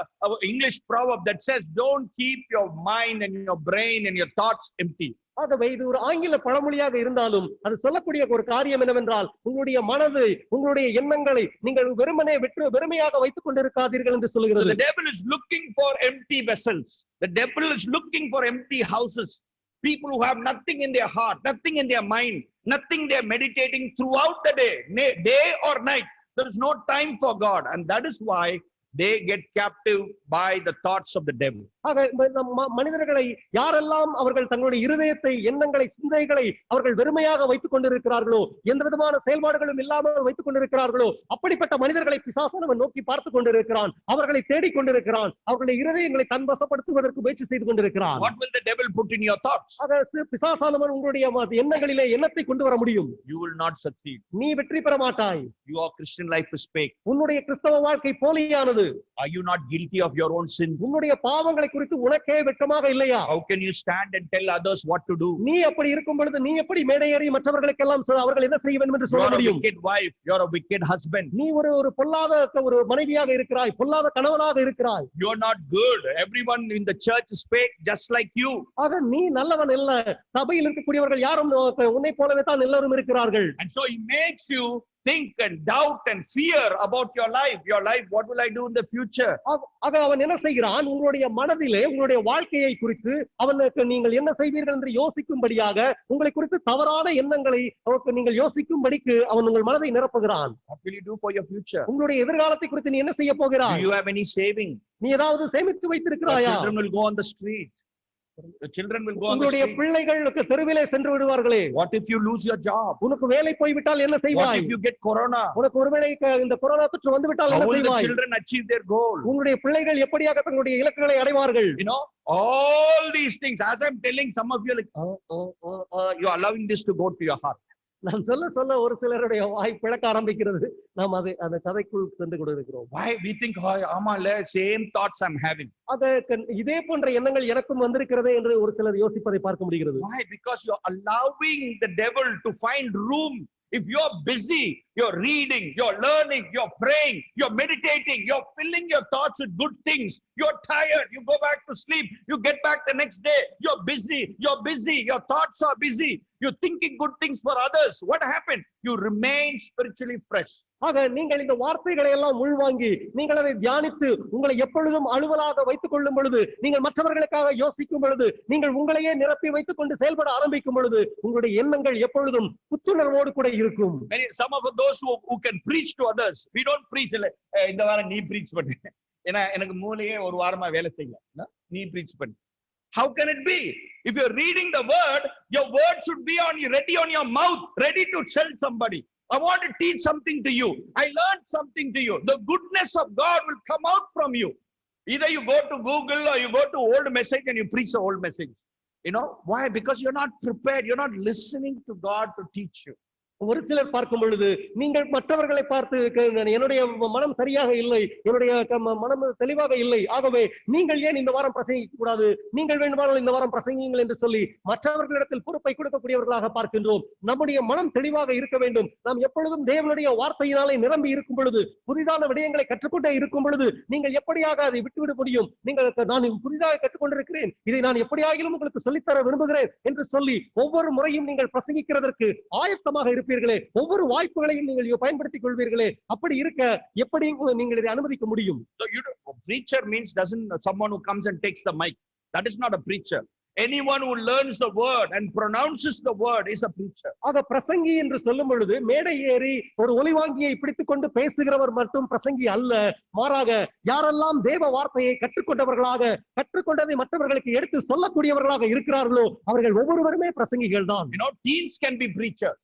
English proverb that says don't keep your mind and your brain and your thoughts empty. ஆகவே இது ஒரு ஆங்கில பழமொழியாக இருந்தாலும் அது சொல்லக்கூடிய ஒரு காரியம் என்னவென்றால் உங்களுடைய மனது உங்களுடைய எண்ணங்களை நீங்கள் வெறுமையாக வைத்துக் கொண்டிருக்காதீர்கள் என்று சொல்கிறது. The devil is looking for empty vessels. The devil is looking for empty houses. People who have nothing in their heart, nothing in their mind, nothing they are meditating throughout the day or night. There is no time for God, and that is why they get captive by the thoughts of the devil. ஆக மனிதர்களை யாரெல்லாம் அவர்கள் தங்களுடைய இருதயத்தை எண்ணங்களை சிந்தைகளை அவர்கள் வெறுமையாக வைத்துக் கொண்டிருக்கிறார்களோ, எந்த விதமான செயல்பாடுகளும் இல்லாமல் வைத்துக் கொண்டிருக்கிறார்களோ, அப்படிப்பட்ட மனிதர்களை பிசாசானவன் நோக்கி பார்த்துக் கொண்டிருக்கிறான், அவர்களை தேடிக் கொண்டிருக்கிறான், அவர்களுடைய இருதயங்களை தன் வசப்படுத்துவதற்கு முயற்சி செய்து கொண்டிருக்கிறான். What will the devil put in your thoughts? ஆக பிசாசானவன் உங்களுடைய எண்ணங்களிலே எண்ணத்தை கொண்டு வர முடியும். You will not succeed. நீ வெற்றி பெற மாட்டாய். Your Christian life is fake. உன்னுடைய கிறிஸ்தவ வாழ்க்கை போலியானது. Are you not guilty of your own sin? உன்னுடைய பாவங்களை குறித்து உனக்கே வெட்கமாக இல்லையா? How can you stand and tell others what to do? நீ அப்படி இருக்கும் பொழுது நீ எப்படி மேடையேறி மற்றவர்களுக்கெல்லாம் அவர்கள் என்ன செய்ய வேண்டும் என்று சொல்ல முடியும்? You're a wicked wife, you're a wicked husband. நீ ஒரு பொல்லாத ஒரு மனைவியாக இருக்கிறாய், பொல்லாத கணவனாக இருக்கிறாய். You're not good. Everyone in the church is fake just like you. ஆக நீ நல்லவன் இல்ல. சபையில் இருக்கக்கூடியவர்கள் யாரும் உன்னை போலவே தான் எல்லாரும் இருக்கிறார்கள். And so he makes you think and doubt and fear about your life. What will I do in the future? ஆக அவன் என்ன செய்கிறான்? உங்களுடைய மனதிலே உங்களுடைய வாழ்க்கையை குறித்து அவனுக்கு நீங்கள் என்ன செய்வீர்கள் என்று யோசிக்கும்படியாக உங்களை குறித்து தவறான எண்ணங்களை அவருக்கு நீங்கள் யோசிக்கும்படிக்கு அவன் உங்கள் மனதை நிரப்புகிறான். What will you do for your future? உங்களுடைய எதிர்காலத்தை குறித்து நீ என்ன செய்ய போகிறாய்? Do you have any saving? நீ ஏதாவது சேமித்து வைத்திருக்கிறாயா? Children will go on the street. The children will go on the உங்களுடைய street. பிள்ளைகளுக்கு தெருவிலே சென்று விடுவார்களே. What if you lose your job? உனக்கு வேலை போய்விட்டால் என்ன செய்வாய்? What if you get corona? உனக்கு ஒருவேளை இந்த கொரோனா தொற்று வந்துவிட்டால் என்ன செய்வாய்? How will the children achieve their goal? உங்களுடைய பிள்ளைகள் எப்படியாக தங்களுடைய இலக்குகளை அடைவார்கள்? All these things, as I'm telling some of you, like, you're allowing this to go to your heart. நான் சொல்ல சொல்ல ஒரு சிலருடைய வாய் பிளக்க ஆரம்பிக்கிறது. நாம் அந்த கதைக்குள் சென்று கொண்டிருக்கிறோம். Why we think, oh, amala, same thoughts I'm having. இதே போன்ற எண்ணங்கள் எனக்கும் வந்திருக்கிறதே என்று ஒரு சிலர் யோசிப்பதை பார்க்க முடிகிறது. Why? Because you're allowing the devil to find room. If you're busy, you're reading, you're learning, you're praying, you're meditating, you're filling your thoughts with good things. You're tired, you go back to sleep, you get back the next day, you're busy, your thoughts are busy, you're thinking good things for others. What happened? You remain spiritually fresh. ஆக நீங்கள் இந்த வார்த்தைகளை எல்லாம் உள்வாங்கி நீங்கள் அதை தியானித்து உங்களை எப்பொழுதும் அலுவலாக வைத்துக் கொள்ளும் பொழுது, நீங்கள் மற்றவர்களுக்காக யோசிக்கும் பொழுது, நீங்கள் உங்களையே நிரப்பி வைத்துக் கொண்டு செயல்பட ஆரம்பிக்கும் பொழுது உங்களுடைய எண்ணங்கள் எப்பொழுதும் புத்துணர்வோடு கூட இருக்கும். Some of those who can preach to others, we don't preach. இந்த வாரம் நீ preach பண்ணு, ஏன்னா எனக்கு மூளையே ஒரு வாரமா வேலை செய்யல, நீ preach பண்ணு. How can it be? If you're reading the word, your word should be ready on your mouth, ready to tell somebody. I want to teach something to you. I learned something to you. The goodness of God will come out from you. Either you go to Google or you go to old message and you preach the old message. You know why? Because you're not prepared. You're not listening to God to teach you. ஒரு சிலர் பார்க்கும் பொழுது நீங்கள் மற்றவர்களை பார்த்து என்னுடைய மனம் சரியாக இல்லை, என்னுடைய மனம் தெளிவாக இல்லை, ஆகவே நீங்கள் ஏன் இந்த வாரம் பிரசங்கிக்க கூடாது, நீங்கள் வேண்டுமானால் இந்த வாரம் பிரசங்கிங்கள் என்று சொல்லி மற்றவர்களிடத்தில் பொறுப்பை கொடுக்கக்கூடியவர்களாக பார்க்கின்றோம். நம்முடைய மனம் தெளிவாக இருக்க வேண்டும். நாம் எப்பொழுதும் தேவனுடைய வார்த்தையினாலே நிரம்பி இருக்கும் பொழுது, புதிதான விடயங்களை கற்றுக்கொண்டே இருக்கும் பொழுது நீங்கள் எப்படியாக அதை விட்டுவிட முடியும்? நீங்கள் நான் புதிதாக கற்றுக்கொண்டிருக்கிறேன், இதை நான் எப்படியாகிலும் உங்களுக்கு சொல்லித்தர விரும்புகிறேன் என்று சொல்லி ஒவ்வொரு முறையும் நீங்கள் பிரசங்கிக்கிறதற்கு ஆயத்தமாக இருப்பீர்கள். ஒவ்வொரு வாய்ப்புகளையும் நீங்கள் பயன்படுத்திக் கொள்வீர்களே. அப்படி இருக்க எப்படி நீங்கள் இதை அனுமதிக்க முடியும்? So preacher means doesn't someone who comes and takes the mic. That is not a preacher. Anyone who learns the word and pronounces the word is a preacher. ஆக பிரசங்கி என்று சொல்லும் பொழுது மேடை ஏறி ஒரு ஒலிவாங்கியை பிடித்துக் கொண்டு பேசுகிறவர் மட்டும் பிரசங்கி அல்ல. மாறாக யாரெல்லாம் தேவ வார்த்தையை கற்றுக்கொண்டவர்களாக, கற்றுக்கொண்டதை மற்றவர்களுக்கு எடுத்து சொல்லக்கூடியவர்களாக இருக்கிறார்களோ அவர்கள் ஒவ்வொருவருமே பிரசங்கிகள் தான். Teens can be preachers.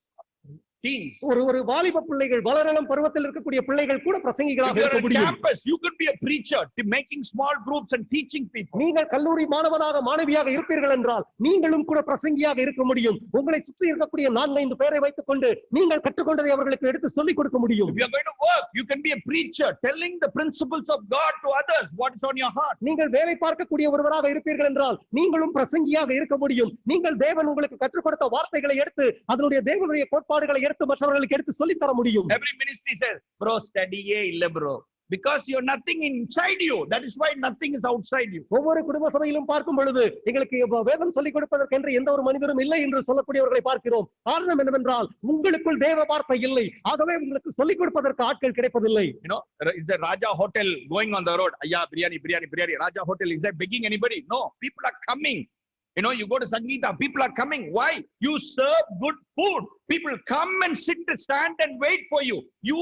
ஒரு வாலிப பிள்ளைகள், வளரலம் பருவத்தில் இருக்கக்கூடிய பிள்ளைகள் கூட பிரசங்கிகளாக இருக்க முடியும். Campus, you could be a preacher, making small groups and teaching people. நீங்கள் கல்லூரி மாணவனாக, மாணவியாக இருப்பீர்கள் என்றால் நீங்களும் கூட பிரசங்கியாக இருக்க முடியும். உங்களை சுற்றி இருக்கக்கூடிய 4-5 பேரை வைத்துக் கொண்டு நீங்கள் கற்றுக்கொண்டதை அவர்களுக்கு எடுத்து சொல்லிக் கொடுக்க முடியும். If you are going to work, you can be a preacher, telling the principles of God to others. What is on your heart? நீங்கள் வேலை பார்க்கக்கூடிய ஒருவராக இருப்பீர்கள் என்றால் நீங்களும் பிரசங்கியாக இருக்க முடியும். நீங்கள் தேவன் உங்களுக்கு கற்றுக் கொடுத்த வார்த்தைகளை எடுத்து அதனுடைய தேவனுடைய கோட்பாடுகளை எடுத்து மற்றவர்களுக்கு எடுத்து சொல்லி தர முடியும். Every ministry says, bro, study illa bro, because you're nothing inside you. That is why nothing is outside you. ஒவ்வொரு குடும்ப சபையிலும் பார்க்கும் பொழுது எங்களுக்கு வேதம் சொல்லிக் கொடுப்பதற்கு என்று எந்த ஒரு மனிதரும் இல்லை என்று சொல்லக்கூடியவர்களை பார்க்கிறோம். காரணம் என்னவென்றால் உங்களுக்குள் தேவ வார்த்தை இல்லை, ஆகவே உங்களுக்கு சொல்லிக் கொடுப்பதற்கு ஆட்கள் கிடைப்பதில்லை. Is the Raja Hotel going on the road? Ayya, biryani. Raja Hotel, is that begging anybody? No, people are coming. You go to Sangeeta, people are coming. Why? You serve good food. People come and stand and wait for you. You,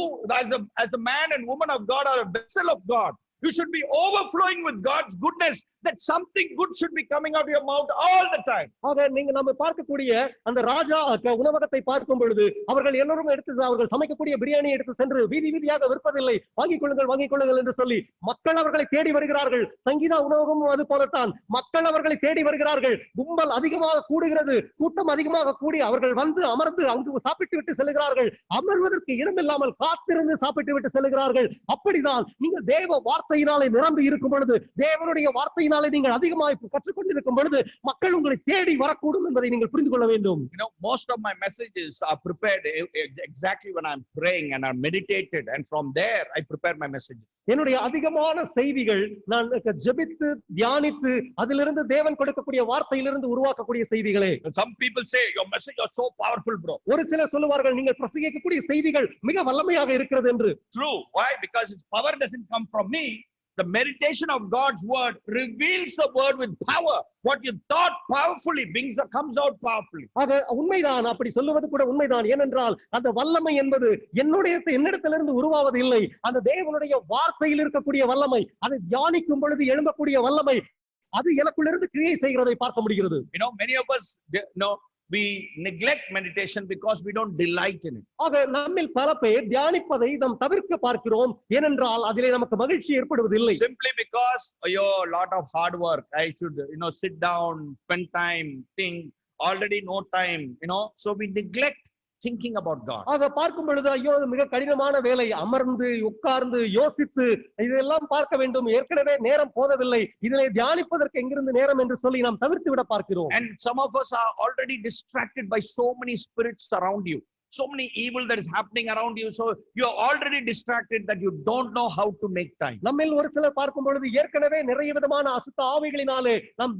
as a man and woman of God, are a vessel of God. You should be overflowing with God's goodness, that something good should be coming out of your mouth all the time. ஆக நீங்க நம்ம பார்க்கக்கூடிய அந்த ராஜா உணவகத்தை பார்க்கும் பொழுது அவர்கள் எல்லோரும் அவர்கள் சமைக்கக்கூடிய பிரியாணி எடுத்து சென்று வீதி வீதியாக விற்பதில்லை. வாங்கிக் கொள்ளுங்கள் என்று சொல்லி மக்கள் அவர்களை தேடி வருகிறார்கள். சங்கீதா உணவகமும் அது போலத்தான். மக்கள் அவர்களை தேடி வருகிறார்கள். கும்பல் அதிகமாக கூடுகிறது. கூட்டம் அதிகமாக கூடி அவர்கள் வந்து அமர்ந்து அங்கு சாப்பிட்டு விட்டு செல்கிறார்கள். அமர்வதற்கு இடமில்லாமல் காத்திருந்து சாப்பிட்டு விட்டு செல்கிறார்கள். அப்படிதான் நீங்கள் தேவ வார்த்தையினாலே நிரம்பி இருக்கும் பொழுது, தேவனுடைய வார்த்தையினாலே நீங்கள் அதிகமாக கற்றுக்கொண்டிருக்கும் பொழுது மக்கள் உங்களை தேடி வரக்கூடும் என்பதை நீங்கள் புரிந்து கொள்ள வேண்டும். Most of my messages are prepared exactly when I'm praying and I'm meditated, and from there I prepare my messages. என்னுடைய அதிகமான செய்திகள் நான் ஜெபித்து தியானித்து அதிலிருந்து தேவன் கொடுக்கக்கூடிய வார்த்தையிலிருந்து உருவாக்கக்கூடிய செய்திகளே. Some people say your message is so powerful, bro. ஒரு சிலர் சொல்லுவார்கள் நீங்கள் பிரசங்கிக்கக்கூடிய செய்திகள் மிக வல்லமையாக இருக்கிறது என்று. True. Why? Because its power doesn't come from me. The meditation of God's word reveals the word with power. What you thought powerfully comes out powerfully. அது உண்மைதான், அப்படி சொல்லுவது கூட உண்மைதான். ஏனென்றால் அந்த வல்லமை என்பது என்னிடத்திலிருந்து உருவாவது இல்லை. அந்த தேவனுடைய வார்த்தையில் இருக்கக்கூடிய வல்லமை, அதை தியானிக்கும் பொழுது எழும்பக்கூடிய வல்லமை, அது எனக்குள்ளிருந்து கிரியை செய்கிறதை பார்க்க முடிகிறது. Many of us we neglect meditation because we don't delight in it. ஆக நம்மில் பல பேர் தியானிப்பதை நாம் தவிர்க்க பார்க்கிறோம். ஏனென்றால் அதிலே நமக்கு மகிழ்ச்சி ஏற்படுவதில்லை. Simply because lot of hard work, I should sit down, spend time, think, already no time, so we neglect thinking about God. ஆக பார்க்கும் பொழுது ஐயோ அது மிக கடினமான வேலை, அமர்ந்து உட்கார்ந்து யோசித்து இதெல்லாம் பார்க்க வேண்டும், ஏற்கனவே நேரம் போதவில்லை, இதனை தியானிப்பதற்கு எங்கிருந்து நேரம் என்று சொல்லி நாம் தவிர்த்து விட பார்க்கிறோம். And some of us are already distracted by so many spirits around you. So many evil that is happening around you. So you are already distracted that you don't know how to make time. நம்மில் ஒரு சிலர் பார்க்கும் பொழுது ஏற்கனவே நிறைய விதமான அசுத்த ஆவிகளினாலே நம்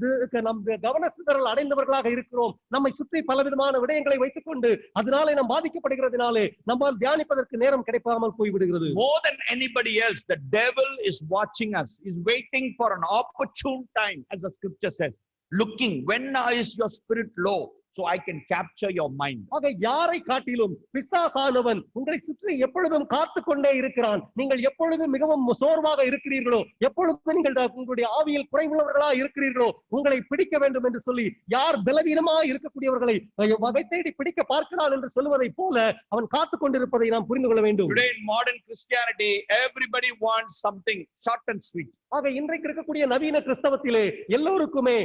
கவன சிதறல் அடைந்தவர்களாக இருக்கிறோம். நம்மை சுற்றி பல விதமான விடயங்களை வைத்துக் கொண்டு அதனாலே நாம் பாதிக்கப்படுகிறதுனாலே நம்மால் தியானிப்பதற்கு நேரம் கிடைக்காமல் போய்விடுகிறது. More than anybody else, the devil is watching us, is waiting for an opportune time, as the scripture says, looking when is your spirit low, so I can capture your mind. ஆக யாரை காட்டிலும் பிசாசானவன் உங்களை சுற்றி எப்பொழுதும் காத்து கொண்டே இருக்கிறான். நீங்கள் எப்பொழுது மிகவும் சோர்வாக இருக்கிறீர்களோ, எப்பொழுது நீங்கள் உங்களுடைய ஆவியில் குறைவுள்ளவர்களா இருக்கிறீர்களோ, உங்களை பிடிக்க வேண்டும் என்று சொல்லி யார் பலவீனமா இருக்கக்கூடியவர்களை வகை தேடி பிடிக்க பார்க்கிறான் என்று சொல்வதை போல அவன் காத்து கொண்டிருப்பதை நாம் புரிந்து கொள்ள வேண்டும். Today in modern Christianity, everybody wants something short and sweet. ஆக இன்றைக்கு இருக்கக்கூடிய நவீன கிறிஸ்தவத்திலே எல்லோருக்குமே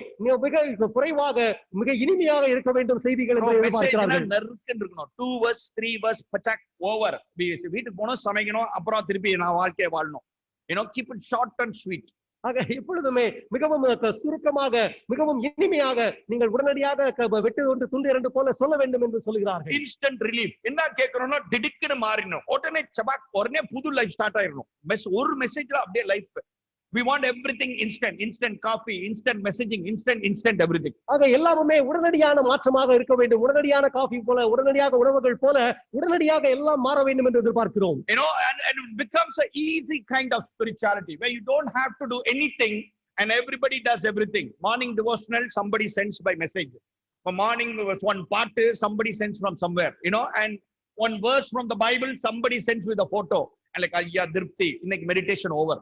மிக குறைவாக மிக இனிமையாக இருக்க வேண்டும் செய்திகள் என்று எதிர்பார்க்கிறார்கள். நெருக்கன்னு இருக்கணும். 2 verse 3 verse பச்சக் ஓவர். வீட்டுக்கு போனோம், சமைக்கணும், அப்புறம் திருப்பி நான் வாழ்க்கையை வாழணும். Keep it short and sweet. ஆக எப்பொழுதுமே மிகவும் சுருக்கமாக மிகவும் இனிமையாக நீங்கள் உடனடியாக வெட்டு ஒன்று துண்டு இரண்டு போல சொல்ல வேண்டும் என்று சொல்கிறார்கள். Instant relief. என்ன கேட்கறோம்னா திடுக்குன்னு மாறிடணும், உடனே சபாக் உடனே புது லைஃப் ஸ்டார்ட் ஆயிடணும். ஒரு மெசேஜ்ல அப்படியே life. We want everything instant, instant coffee, instant messaging, instant everything. ஆக எல்லாமே உடனடியான மாற்றமாக இருக்க வேண்டும். உடனடியான காபி போல, உடனடியாக உணவுகள் போல, உடனடியாக எல்லாம் மாற வேண்டும் என்று எதிர்பார்க்கிறோம். And it becomes a easy kind of spirituality where you don't have to do anything and everybody does everything. Morning devotional, somebody sends by message. For morning was one part, somebody sends from somewhere, and one verse from the Bible, somebody sends with a photo. And like, ayya dirpti, இன்னைக்கு meditation over.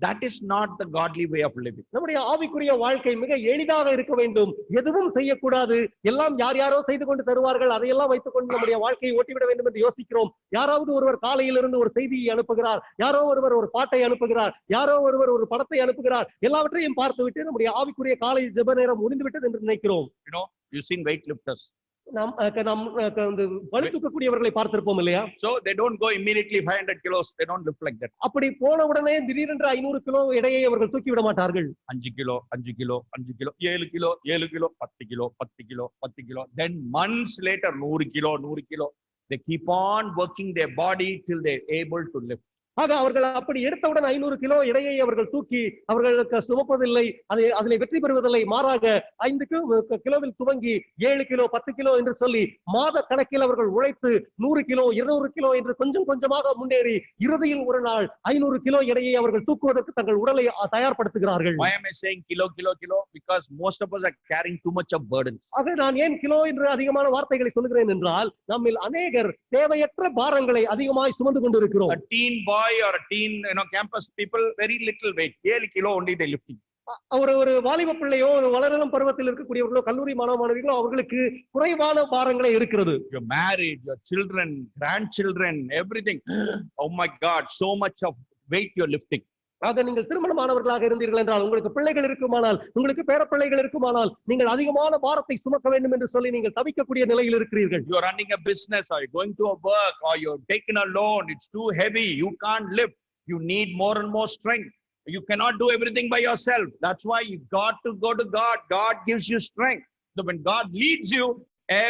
That is not the godly way of living. நம்முடைய ஆவிக்குரிய வாழ்க்கை மிக எளிதாக இருக்க வேண்டும். எதுவும் செய்யக்கூடாது, எல்லாம் யாரோ செய்து கொண்டு தருவார்கள், அதையெல்லாம் வைத்துக் கொண்டு நம்முடைய வாழ்க்கையை ஓட்டிவிட வேண்டும் என்று யோசிக்கிறோம். யாராவது ஒருவர் காலையிலிருந்து ஒரு செய்தியை அனுப்புகிறார், யாரோ ஒருவர் ஒரு பாட்டை அனுப்புகிறார், யாரோ ஒருவர் ஒரு படத்தை அனுப்புகிறார், எல்லாவற்றையும் பார்த்துவிட்டு நம்முடைய ஆவிக்குரிய காலை ஜெப நேரம் முடிந்துவிட்டது என்று நினைக்கிறோம். You seen weightlifters. நாம் பளுதூக்கக்கூடியவர்களை பார்த்திருப்போம் இல்லையா? So they don't go immediately 500 kilos, they don't lift like that. அப்படி போன உடனே திடீரென்று 500 கிலோ எடையை அவர்கள் தூக்கி விட மாட்டார்கள். 5 kilo 5 kilo 5 kilo 7 kilo 7 kilo 10 kilo 10 kilo 10 kilo, then months later 100 kilo 100 kilo. They keep on working their body till they're able to lift. ஆக அவர்கள் அப்படி எடுத்தவுடன் 500 கிலோ எடையை அவர்கள் தூக்கி அவர்களுக்கு சுமப்பதில்லை, அதில் வெற்றி பெறுவதில்லை. மாறாக 5 கிலோவில் துவங்கி 7 கிலோ 10 கிலோ என்று சொல்லி மாத கணக்கில் அவர்கள் உழைத்து 100 கிலோ 200 கிலோ என்று கொஞ்சம் கொஞ்சமாக முன்னேறி இறுதியில் ஒரு நாள் 500 கிலோ எடையை அவர்கள் தூக்குவதற்கு தங்கள் உடலை தயார்படுத்துகிறார்கள். Why am I saying kilo? Because most of us are carrying too much of burdens. ஆக நான் ஏன் கிலோ என்று அதிகமான வார்த்தைகளை சொல்கிறேன் என்றால், நம்மில் அநேகர் தேவையற்ற பாரங்களை அதிகமாய் சுமந்து கொண்டிருக்கிறோம். A teen boy or a teen, campus people, very little weight, 7 kilo only they lifting. ஒரு வாலிப பிள்ளையோ வளரும் பருவத்தில் இருக்கக்கூடியவர்களோ கல்லூரி மாணவர்களோ அவர்களுக்கு குறைவான பாரங்களே இருக்கிறது. You're married, your children, grandchildren, everything. Oh my God, so much of weight you're lifting. ஆக நீங்கள் திருமணமானவர்களாக இருந்தீர்கள் என்றால், உங்களுக்கு பிள்ளைகள் இருக்குமானால், உங்களுக்கு பேரப்பிள்ளைகள் இருக்குமானால், நீங்கள் அதிகமான பாரத்தை சுமக்க வேண்டும் என்று சொல்லி நீங்கள் தவிக்கக்கூடிய நிலையில் இருக்கிறீர்கள். You are running a business, or you're going to a work, or you're taking a loan, it's too heavy, you can't lift, you need more and more strength. You cannot do everything by yourself. That's why you got to go to God. God gives you strength. So when God leads you,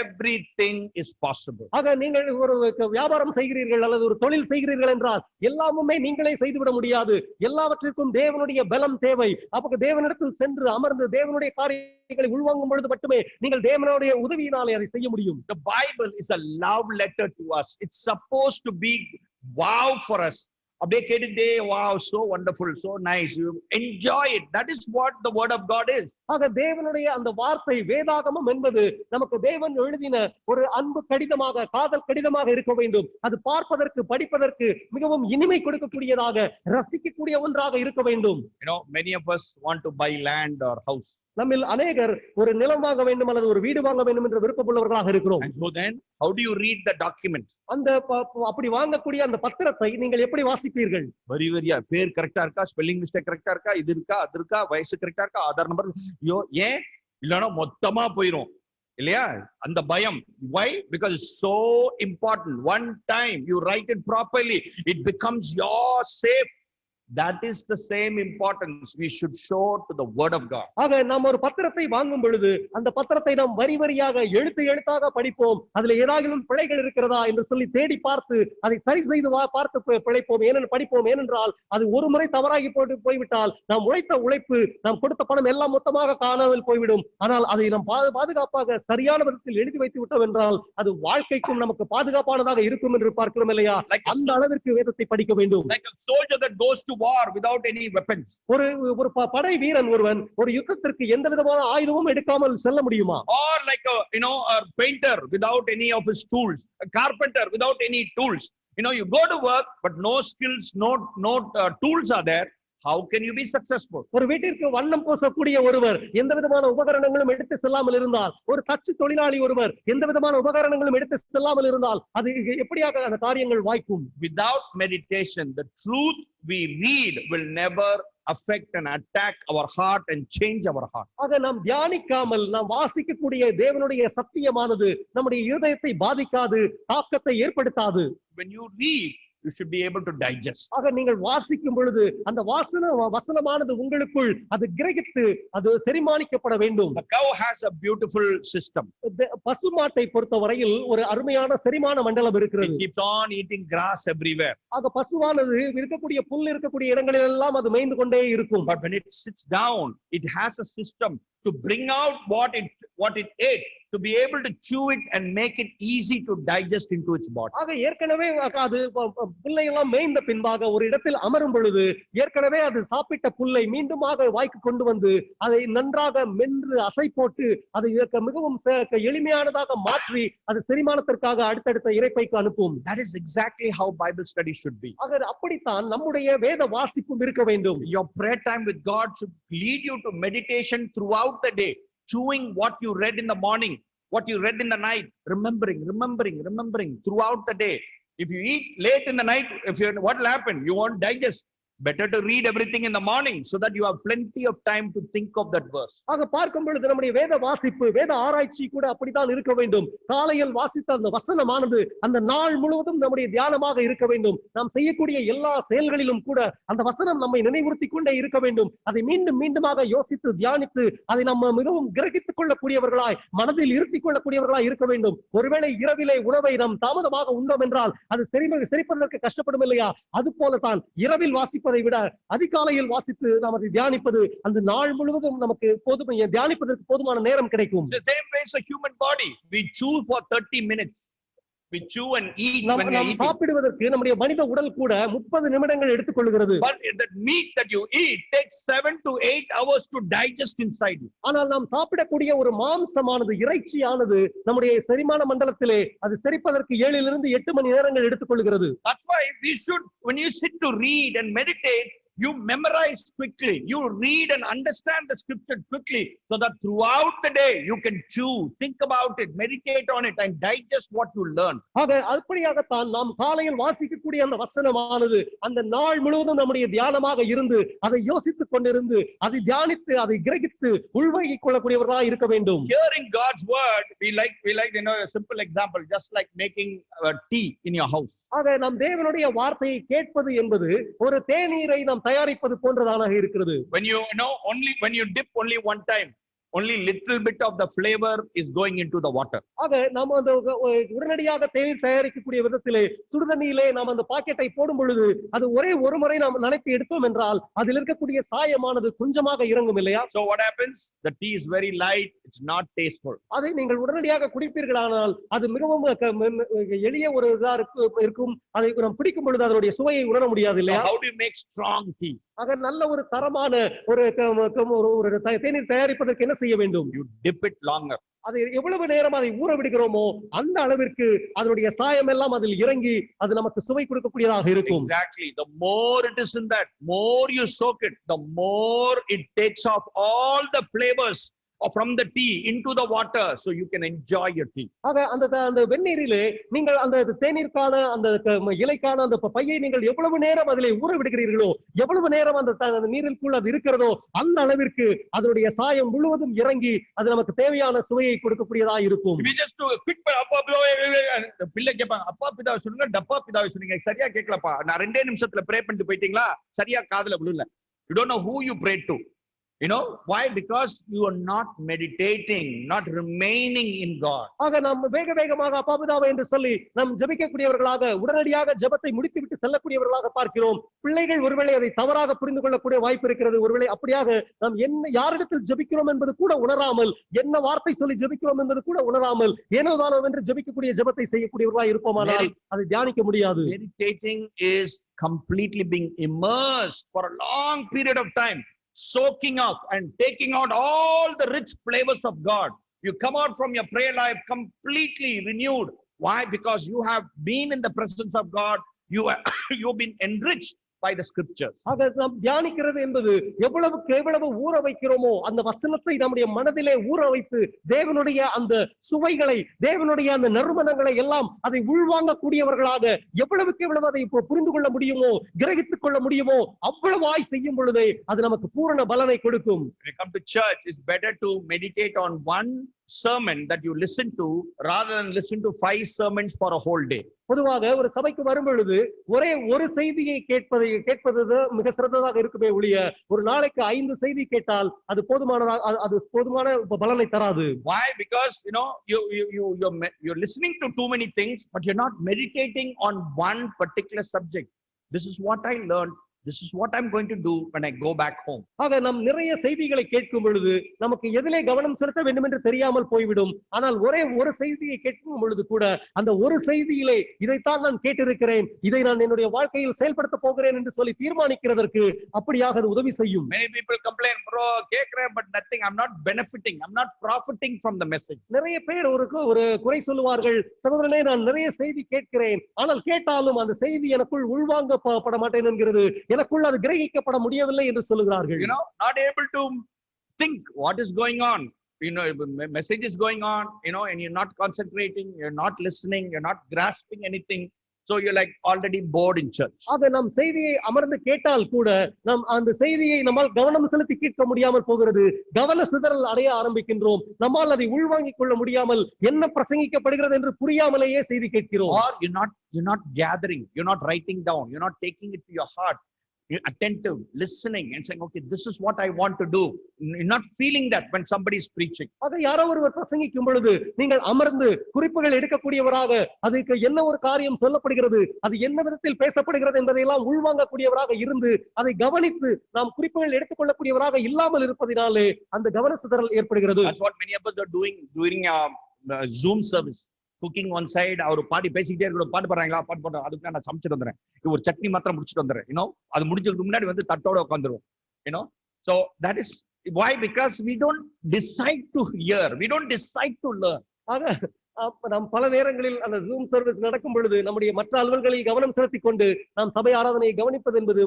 everything is possible. ஆக நீங்கள் ஒரு வியாபாரம் செய்கிறீர்கள் அல்லது ஒரு தொழில் செய்கிறீர்கள் என்றால் எல்லாமே நீங்களே செய்துவிட முடியாது. எல்லாவற்றிற்கும் தேவனுடைய பலம் தேவை. அப்ப தேவனிடத்தில் சென்று அமர்ந்து தேவனுடைய காரியங்களை உள்வாங்கும் பொழுது மட்டுமே நீங்கள் தேவனுடைய உதவியினாலே அதை செய்ய முடியும். The Bible is a love letter to us. It's supposed to be wow for us. அப்படியே கேட்டுட்டே, wow, so wonderful, so nice, you enjoy it. That is what the word of God is. ஆக தேவனுடைய அந்த வார்த்தை வேதாகமம் என்பது நமக்கு தேவன் எழுதின ஒரு அன்பு கடிதமாக, காதல் கடிதமாக இருக்க வேண்டும். அது பார்ப்பதற்கு படிப்பதற்கு மிகவும் இனிமை கொடுக்கக்கூடியதாக, ரசிக்கக்கூடிய ஒன்றாக இருக்க வேண்டும். Many of us want to buy land or house. நம்மில் அநேகர் ஒரு நிலம் வாங்க வேண்டும் அல்லது ஒரு வீடு வாங்க வேண்டும் என்ற விருப்பமுள்ளவர்களாக இருக்கிறோம். And so then how do you read the document? அந்த அப்படி வாங்கக்கூடிய அந்த பத்திரத்தை நீங்கள் எப்படி வாசிப்பீர்கள்? வரி வரியா பேர் கரெக்டா இருக்கா, ஸ்பெல்லிங் மிஸ்டேக் கரெக்டா இருக்கா, இது இருக்கா அது இருக்கா, வயசு கரெக்டா இருக்கா, ஆதார் நம்பர், ஏன் இல்லனா மொத்தமா போயிரும். இல்லையா? அந்த பயம். Why? Because it's so important. One time you write it properly, it becomes your safe. That is the same importance we should show to the word of God. ஆக நாம் ஒரு பத்திரத்தை வாங்கும் பொழுது அந்த பத்திரத்தை நாம் வரி வரியாக எழுத்து எழுத்தாக படிப்போம். அதுல ஏதாகிலும் பிழைகள் இருக்கிறதா என்று சொல்லி தேடி பார்த்து அதை சரி செய்து பார்த்து பிழைப்போம், படிப்போம். ஏனென்றால் அது ஒரு முறை தவறாகி போய்விட்டால் நாம் உழைத்த உழைப்பு, நாம் கொடுத்த பணம் எல்லாம் மொத்தமாக காணாமல் போய்விடும். ஆனால் அதை நாம் பாதுகாப்பாக சரியான விதத்தில் எழுதி வைத்து விட்டோம் என்றால் அது வாழ்க்கைக்கும் நமக்கு பாதுகாப்பானதாக இருக்கும் என்று பார்க்கிறோம் இல்லையா? அந்த அளவிற்கு வேதத்தை படிக்க வேண்டும். Like a soldier that goes to war without any weapons. ஒரு படை வீரன் ஒருவன் ஒரு யுத்தத்திற்கு எந்த விதமான ஆயுதமும் எடுக்காமல் செல்ல முடியுமா? Or like a painter without any of his tools, a carpenter without any tools. You go to work but no skills, no tools are there. How can you be successful? ஒரு வீட்டிற்கு வண்ணம் பூசக்கூடிய ஒருவர் எந்த விதமான உபகரணங்களும் எடுத்து செல்லாமல் இருந்தால், ஒரு தச்சு தொழிலாளி ஒருவர் எந்த விதமான உபகரணங்களும் எடுத்து செல்லாமல் இருந்தால் அது எப்படியாக அந்த காரியங்கள் வாய்க்கும்? Without meditation, the truth we read will never affect and attack our heart and change our heart. ஆக நாம் தியானிக்காமல் நாம் வாசிக்கக்கூடிய தேவனுடைய சத்தியமானது நம்முடைய இருதயத்தை பாதிக்காது, தாக்கத்தை ஏற்படுத்தாது. When you read, you should be able to digest. ஆக நீங்கள் வாசிக்கும் பொழுது அந்த வசனமானது உங்களுக்குள் அது கிரகித்து அது செரிமானிக்கப்பட வேண்டும். The cow has a beautiful system. பசுமாட்டை பொறுத்தவரையில் ஒரு அருமையான செரிமான மண்டலம் இருக்கிறது. It keeps on eating grass everywhere. ஆக பசுவானது இருக்கக்கூடிய புல் இருக்கக்கூடிய இடங்களில் எல்லாம் அது மேய்ந்து கொண்டே இருக்கும். But when it sits down, it has a system to bring out what it ate, to be able to chew it and make it easy to digest into its body. ஆக ஏற்கனவே அது புல்லை எல்லாம் மேய்ந்த பின்பாக ஒரு இடத்தில் அமரும் பொழுது ஏற்கனவே அது சாப்பிட்ட புல்லை மீண்டுமாக வாய்க்கு கொண்டு வந்து அதை நன்றாக மென்று அசை போட்டு அதை மிகவும் எளிமையானதாக மாற்றி அது செரிமானத்திற்காக அடுத்தடுத்த இறைப்பைக்கு அனுப்பும். That is exactly how Bible study should be. ஆக அப்படித்தான் நம்முடைய வேத வாசிப்பும் இருக்க வேண்டும். Your prayer time with God should lead you to meditation throughout the day, chewing what you read in the morning, what you read in the night, remembering throughout the day. If you eat late in the night, what will happen? You won't digest. Better to read everything in the morning so that you have plenty of time to think of that verse. ஆக பார்க்கும் பொழுது நம்முடைய வேத வாசிப்பு, வேத ஆராய்ச்சி கூட அப்படித்தான் இருக்க வேண்டும். காலையில் வாசித்த அந்த வசனமானது அந்த நாள் முழுவதும் நம்முடைய தியானமாக இருக்க வேண்டும். நாம் செய்யக்கூடிய எல்லா செயல்களிலும் கூட அந்த வசனம் நம்மை நினைவுறுத்தி கொண்டே இருக்க வேண்டும். அதை மீண்டும் மீண்டுமாக யோசித்து தியானித்து அதை நம்ம மிகவும் கிரகித்துக் கொள்ளக்கூடியவர்களாய், மனதில் இருத்திக் கொள்ளக்கூடியவர்களாய் இருக்க வேண்டும். ஒருவேளை இரவிலே உணவை நாம் தாமதமாக உண்டோம் என்றால் அது செரிப்பதற்கு கஷ்டப்படும் இல்லையா? அது போலதான் இரவில் வாசிப்பதை விட அதிகாலையில் வாசித்து நாம் அதை தியானிப்பது அந்த நாள் முழுவதும் நமக்கு தியானிப்பதற்கு போதுமான நேரம் கிடைக்கும். The same way as a human body, we chew for 30 minutes. We chew and eat when we eat. சாப்பிடுவதற்கு நம்முடைய மனித உடல் கூட 30 நிமிடங்கள் எடுத்துக்கொள்கிறது. But that meat that you eat takes 7 to 8 hours to digest inside you. ஆனால் நாம் சாப்பிடக்கூடிய ஒரு மாംசமானது, இறைச்சியானது நம்முடைய செரிமான மண்டலத்திலே அது செரிப்பதற்கு 7 இலிருந்து 8 மணி நேரங்கள் எடுத்துக்கொள்கிறது. That's why we should, when you sit to read and meditate, you memorize quickly. You read and understand the scripture quickly so that throughout the day you can chew, think about it, meditate on it and digest what you learn. ஆக அப்படியாகத்தான் நாம் காலையில் வாசிக்கக்கூடிய அந்த வசனமானது அந்த நாள் முழுவதும் நம்முடைய தியானமாக இருந்து அதை யோசித்துக் கொண்டிருந்து அதை தியானித்து அதை கிரகித்து உள்வாங்கிக் கொள்ளக்கூடியவர்களாக இருக்க வேண்டும். Hearing God's word, we like a simple example, just like making tea in your house. ஆக நாம் தேவனுடைய வார்த்தையை கேட்பது என்பது ஒரு தேநீரை நாம் தயாரிப்பது போன்றதாக இருக்கிறது. When when you dip only one time, only little bit of the flavor is going into the water. ஆக நாம் அந்த உடனடியாக தேநீர் தயாரிக்கக்கூடிய விதத்திலே சுடுதண்ணியிலே நாம் அந்த பாக்கெட்டை போடும் பொழுது அது ஒரே ஒரு முறை நாம் நனைத்து எடுத்தோம் என்றால் அதில் இருக்கக்கூடிய சாயமானது கொஞ்சமாக இறங்கும் இல்லையா? So what happens? The tea is very light, it's not tasteful. அதை நீங்கள் உடனடியாக குடிப்பீர்களானால் அது மிகவும் எளிய ஒரு இதா இருக்கும். அதை நாம் பிடிக்கும் பொழுது அதனுடைய சுவையை உணர முடியாது இல்லையா? How do you make strong tea? ஆக நல்ல ஒரு தரமான ஒரு தேநீர் தயாரிப்பதற்கு என்ன செய்ய வேண்டும்? You dip it longer. அதை எவ்வளவு நேரம் அதை ஊற விடுகிறோமோ அந்த அளவிற்கு அதனுடைய சாயம் எல்லாம் அதில் இறங்கி அது நமக்கு சுவை கொடுக்கக்கூடியதாக இருக்கும். Exactly. The more it is in that, more you soak it, the more it takes off all the flavors from the tea into the water so you can enjoy your tea. ஆக அந்த வெந்நீரிலே நீங்கள் அந்த தேநீருக்கான அந்த இலைக்கான அந்த பையை நீங்கள் எவ்வளவு நேரம் அதிலே ஊற விடுகிறீர்களோ, எவ்வளவு நேரம் அந்த நீரிற்குள் அது இருக்கிறதோ, அந்த அளவிற்கு அதனுடைய சாயம் முழுவதும் இறங்கி அது நமக்கு தேவையான சுவையை கொடுக்கக்கூடியதாக இருக்கும். We just do a quick பிள்ளை கேட்பாங்க, அப்பா பிதாவை சொல்லுங்க, டப்பா பிதாவை சொன்னீங்க, சரியா கேட்கலப்பா, நான் 2 நிமிஷத்துல ப்ரே பண்ணிட்டு போயிட்டீங்களா, சரியா காதுல விழுல. You don't know who you prayed to. You know why? Because you are not meditating, not remaining in God. ஆக நாம் வேகமாக அப்பா பிதாவே என்று சொல்லி நாம் ஜெபிக்கக்கூடியவர்களாக உடனடியாக ஜெபத்தை முடித்துவிட்டு செல்லக்கூடியவர்களாக பார்க்கிறோம். பிள்ளைகள் ஒருவேளை அதை தவறாக புரிந்து கொள்ளக்கூடிய வாய்ப்பு இருக்கிறது. ஒருவேளை அப்படியாக நாம் என்ன யாரிடத்தில் ஜெபிக்கிறோம் என்பது கூட உணராமல், என்ன வார்த்தை சொல்லி ஜெபிக்கிறோம் என்பது கூட உணராமல் ஏனோதானோ என்று ஜெபிக்கக்கூடிய ஜெபத்தை செய்யக்கூடியவர்களாக இருப்போமானால் அதை தியானிக்க முடியாது. Meditating is completely being immersed for a long period of time, soaking up and taking out all the rich flavors of God. You come out from your prayer life completely renewed. Why? Because you have been in the presence of God. You've been enriched by the scriptures. ஆக நாம் தியானிக்கிறது என்பது எவ்வளவு ஊற வைக்கிறோமோ, அந்த வசனத்தை நம்முடைய மனதிலே ஊற வைத்து தேவனுடைய அந்த சுவைகளை, தேவனுடைய அந்த நறுமணங்களை எல்லாம் அதை உள்வாங்கக்கூடியவர்களாக எவ்வளவு அதை புரிந்து கொள்ள முடியுமோ, கிரகித்துக் கொள்ள முடியுமோ, அவ்வளவாய் செய்யும் பொழுதே அது நமக்கு பூரண பலனை கொடுக்கும். When you come to church, it's better to meditate on one sermon that you listen to rather than listen to 5 sermons for a whole day. பொதுவாக ஒரு சபைக்கு வரும் பொழுது ஒரே ஒரு செய்தியை கேட்பது மிக சிறந்ததாக இருக்குமே ஒழிய, ஒரு நாளைக்கு 5 செய்தி கேட்டால் அது போதுமான பலனை தராது. Why? Because you're listening to too many things, but you're not meditating on one particular subject. This is what I learned. This is what I'm going to do when I go back home. ஆக நாம் நிறைய செய்திகளை கேட்கும் பொழுது நமக்கு எதிலே கவனம் செலுத்த வேண்டும் என்று தெரியாமல் போய்விடும். ஆனால் ஒரே ஒரு செய்தியை கேட்கும் பொழுது கூட அந்த ஒரு செய்தியிலே இதைத்தான் நான் கேட்டிருக்கிறேன், இதை நான் என்னுடைய வாழ்க்கையில் செயல்படுத்த போகிறேன் என்று சொல்லி தீர்மானிக்கிறதற்கு அப்படியாக அது உதவி செய்யும். Many people complain, bro, கேக்குறேன் but nothing, I'm not benefiting, I'm not profiting from the message. நிறைய பேர் ஒரு குறை சொல்லுவார்கள், சகோதரனே நான் நிறைய செய்தி கேட்கிறேன், ஆனால் கேட்டாலும் அந்த செய்தி எனக்குள் உள்வாங்கப்பட மாட்டேன் என்கிறது, எனக்குள்ள அது கிரகிக்கப்பட முடியவில்லை என்று சொல்லுகிறார்கள். Not able to think what is going on. Message is going on, and you're not concentrating, you're not listening, you're not grasping anything. So you're like already bored in church. ஆக நாம் செய்தியை அமர்ந்து கேட்டால் கூட நாம் அந்த செய்தியை நம்மால் கவனம் செலுத்தி கேட்க முடியாமல் போகிறது. கவன சிதறல் அடைய ஆரம்பிக்கின்றோம். நம்மால் அதை உள்வாங்கிக் கொள்ள முடியாமல் என்ன பிரசங்கிக்கப்படுகிறது என்று புரியாமலேயே செய்தி கேட்கிறோம். Or you're not gathering, you're not writing down, you're not taking it to your heart. You're attentive, listening and saying, okay, this is what I want to do. You're not feeling that when somebody is preaching. அதை யாரோ ஒருவர் பிரசங்கிக்கும் பொழுது நீங்கள் அமர்ந்து குறிப்புகள் எடுக்கக்கூடியவராக, அதுக்கு என்ன ஒரு காரியம் சொல்லப்படுகிறது, அது என்ன விதத்தில் பேசப்படுகிறது என்பதையெல்லாம் உள்வாங்கக்கூடியவராக இருந்து அதை கவனித்து நாம் குறிப்புகள் எடுத்துக்கொள்ளக்கூடியவராக இல்லாமல் இருப்பதினாலே அந்த கவன சிதறல் ஏற்படுகிறது. That's what many of us are doing during Zoom service. Cooking one side, அவர் பாடி பேசிக்கிட்டே இருக்கிற பாட்டு பாடுறாங்களா, பாட்டு பாடுறோம், அதுக்கு நான் சமைச்சிட்டு வந்துடுறேன், ஒரு சட்னி மாத்திரம் முடிச்சுட்டு வந்துடுறேன், அது முடிஞ்சதுக்கு முன்னாடி வந்து தட்டோட உட்காந்துருவோம். So that is why, because we don't decide to hear, we don't decide to learn. ஆக நாம் பல நேரங்களில் அந்த ஜூம் சர்வீஸ் நடக்கும் பொழுது நம்முடைய மற்ற அலுவல்களில் கவனம் செலுத்திக் கொண்டு நாம் சபை ஆராதனையை கவனிப்பது என்பது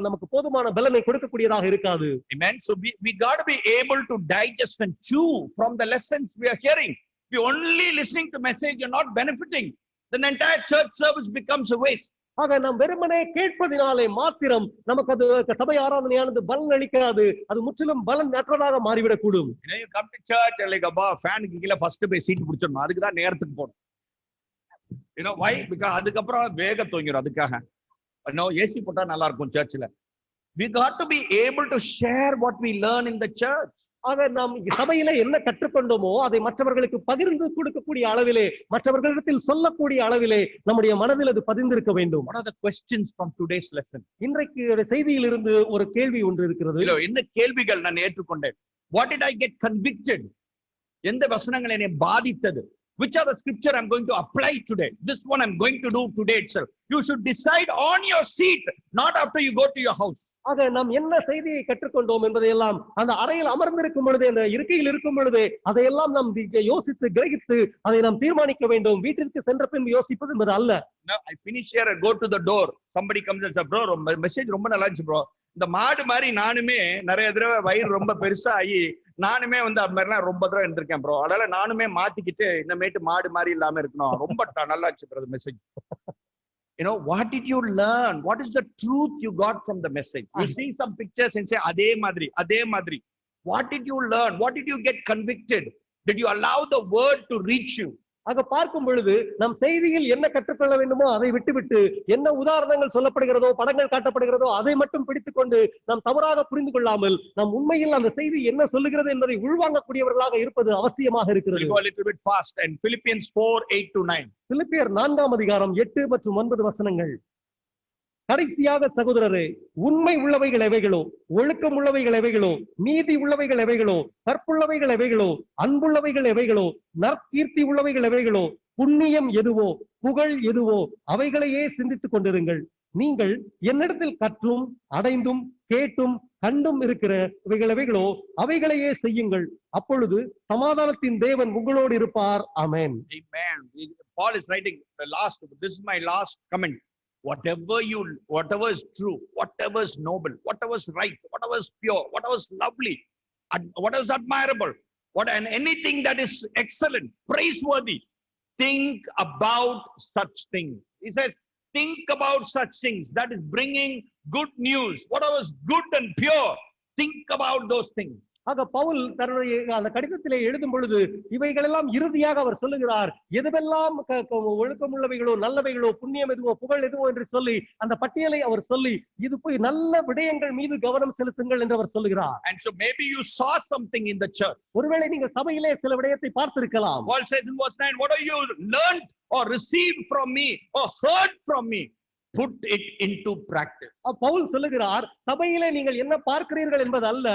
நமக்கு போதுமான பலனை கொடுக்கக்கூடியதாக இருக்காது. Amen. So we got to be able to digest and chew from the lessons we are hearing. If you're only listening to message, you're not benefiting, then the entire church service becomes a waste. ஆக நாம் வெறுமனே கேட்பதினாலே மாத்திரம் நமக்கு அது சபை ஆராதனையானது பலன் அளிக்காது, அது முற்றிலும் பலன் அற்றதாக மாறிவிடக் கூடும். You come to church like அப்பா ஃபேனுக்கு கீழே ஃபர்ஸ்ட் போய் சீட் பிடிச்சிடணும், அதுக்கு தான் நேரத்துக்கு போகணும். Why? Because அதுக்கப்புறம் வேக தூங்கிடும், அதுக்காக ஏசி போட்டா நல்லா இருக்கும் சர்ச்சில். We got to be able to share what we learn in the church. ஆக நாம் சபையில என்ன கற்றுக்கொண்டோமோ அதை மற்றவர்களுக்கு பகிர்ந்து கொடுக்கக்கூடிய அளவிலே, மற்றவர்களிடத்தில் சொல்லக்கூடிய அளவிலே நம்முடைய மனதில் அது பதிந்திருக்க வேண்டும். What are the questions from today's lesson? இன்றைக்கு செய்தியில் இருந்து ஒரு கேள்வி ஒன்று இருக்கிறது. என்ன கேள்விகள் நான் ஏற்றுக்கொண்டேன்? What did I get convicted? எந்த வசனங்கள் என்னை பாதித்தது? Which are the scripture I'm going to apply today? This one I'm going to do today itself. You should decide on your seat, not after you go to your house. ஆக நாம் என்ன செய்தியை கற்றுக்கொண்டோம் என்பதையெல்லாம் அந்த அறையில் அமர்ந்திருக்கும் பொழுதே, அந்த இருக்கையில் இருக்கும் பொழுதே அதையெல்லாம் நாம் யோசித்து கிரகித்து அதை நாம் தீர்மானிக்க வேண்டும். வீட்டிற்கு சென்ற பின் யோசிப்பது என்பது அல்ல. I finish here and go to the door. Somebody comes and says, bro, message ரொம்ப நல்லா இருந்துச்சு bro. இந்த மாடு மாதிரி நானுமே நிறைய தடவை வயிறு ரொம்ப பெருசா ஆகி நானுமே வந்து அது மாதிரிலாம் ரொம்ப தடவை இருந்திருக்கேன் ப்ரோ. அதனால நானுமே மாத்திக்கிட்டு இனிமேட்டு மாடு மாதிரி இல்லாம இருக்கணும். ரொம்ப நல்லா இருந்துச்சு message. What did you learn? What is the truth you got from the message? You see some pictures and say, அதே மாதிரி. What did you learn? What did you get convicted? Did you allow the word to reach you? ஆக பார்க்கும் பொழுது நம் செய்தியில் என்ன கற்றுக்கொள்ள வேண்டுமோ அதை விட்டுவிட்டு என்ன உதாரணங்கள் சொல்லப்படுகிறதோ படங்கள் காட்டப்படுகிறதோ அதை மட்டும் பிடித்துக் கொண்டு நாம் தவறாக புரிந்து கொள்ளாமல் நாம் உண்மையில் அந்த செய்தி என்ன சொல்லுகிறது என்பதை உள்வாங்கக்கூடியவர்களாக இருப்பது அவசியமாக இருக்கிறது. We'll go a little bit fast. And Philippians 4:8-9. பிலிப்பியர் 4ஆம் அதிகாரம் 8 மற்றும் 9 வசனங்கள். கடைசியாக சகோதரரே, உண்மை உள்ளவைகள் எவைகளோ, ஒழுக்கம் உள்ளவைகள் எவைகளோ, நீதி உள்ளவைகள் எவைகளோ, கற்புள்ளவைகள் எவைகளோ, அன்புள்ளவைகள் எவைகளோ, நற்கீர்த்தி உள்ளவைகள் எவைகளோ, புண்ணியம் எதுவோ, புகழ் எதுவோ, அவைகளையே சிந்தித்துக் கொண்டிருங்கள். நீங்கள் என்னிடத்தில் கற்றும் அடைந்தும் கேட்டும் கண்டும் இருக்கிற இவைகள் எவைகளோ அவைகளையே செய்யுங்கள். அப்பொழுது சமாதானத்தின் தேவன் உங்களோடு இருப்பார். ஆமென். Amen. Paul is writing this is my last comment. Whatever is true, whatever is noble, whatever is right, whatever is pure, whatever is lovely, whatever is admirable, and anything that is excellent, praiseworthy, think about such things. He says, think about such things. That is bringing good news. Whatever is good and pure, think about those things. ஆக பவுல் தன்னுடைய அந்த கடிதத்திலே எழுதும் பொழுது இவைகளெல்லாம் இறுதியாக அவர் சொல்லுகிறார். எதுவெல்லாம் ஒழுக்கம் உள்ளவைகளோ, நல்லவைகளோ, புண்ணியம் எதுவோ, புகழ் எதுவோ என்று சொல்லி அந்த பட்டியலை அவர் சொல்லி இது போய் நல்ல விடயங்கள் மீது கவனம் செலுத்துங்கள் என்று அவர் சொல்லுகிறார். And so maybe you saw something in the church. ஒருவேளை நீங்கள் சபையிலே சில விடயத்தை பார்த்திருக்கலாம். Paul says in verse 9, what have you learned or received from me or heard from me? Put it into practice. Pavul சொல்லுகிறார், சபையிலே நீங்கள் என்ன பார்க்கிறீர்கள் என்பது அல்ல,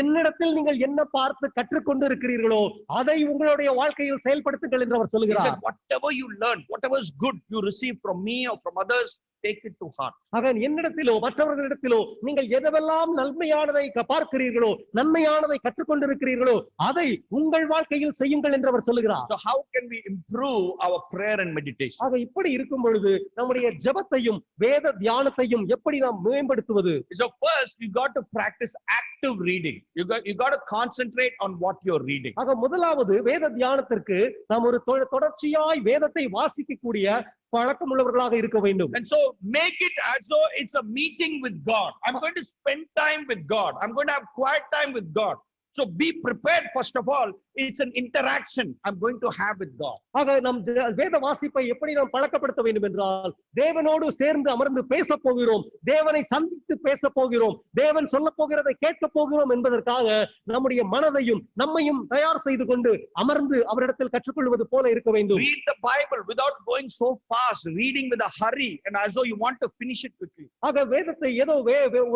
என்னிடத்தில் நீங்கள் என்ன பார்த்து கற்றுக்கொண்டு இருக்கிறீர்களோ அதை உங்களுடைய வாழ்க்கையில் செயல்படுத்துங்கள் என்று அவர் சொல்லுகிறார். Whatever you learn, whatever is good you receive from me or from others, take it to heart. ஆக என்னிடத்திலோ மற்றவர்களிடத்திலோ நீங்கள் எதெல்லாம் நன்மையானதை பார்க்கிறீர்களோ, நன்மையானதை கற்றுக்கொண்டிருக்கிறீர்களோ அதை உங்கள் வாழ்க்கையில் செய்யுங்கள் என்று அவர் சொல்லுகிறார். So how can we improve our prayer and meditation? ஆக இப்படி இருக்கும் பொழுது நம்முடைய ஜெபத்தையும் வேத தியானத்தையும் எப்படி நாம் மேம்படுத்துவது? So first you got to practice active reading. You got to concentrate on what you're reading. ஆக முதலாவது வேத தியானத்திற்கு நாம் ஒரு தொடர்ச்சியாய் வேதத்தை வாசிக்கக்கூடிய பழக்கம் உள்ளவர்களாக இருக்க வேண்டும். And so make it as though it's a meeting with God. I'm going to spend time with God. I'm going to have quiet time with God. So be prepared. First of all, it's an interaction I'm going to have with God. ஆக நம் வேத வாசிப்பை எப்படி நாம் பழக்கப்படுத்த வேண்டும் என்றால், தேவனோடு சேர்ந்து அமர்ந்து பேச போகிறோம், தேவனை சந்தித்து பேச போகிறோம், தேவன் சொல்ல போகிறதை கேட்க போகிறோம் என்பதற்காக நம்முடைய மனதையும் நம்மையும் தயார் செய்து கொண்டு அமர்ந்து அவரிடத்தில் கற்றுக்கொள்வது போல இருக்க வேண்டும். Read the Bible without going so fast, reading with a hurry and as though you want to finish it quickly. ஆக வேதத்தை ஏதோ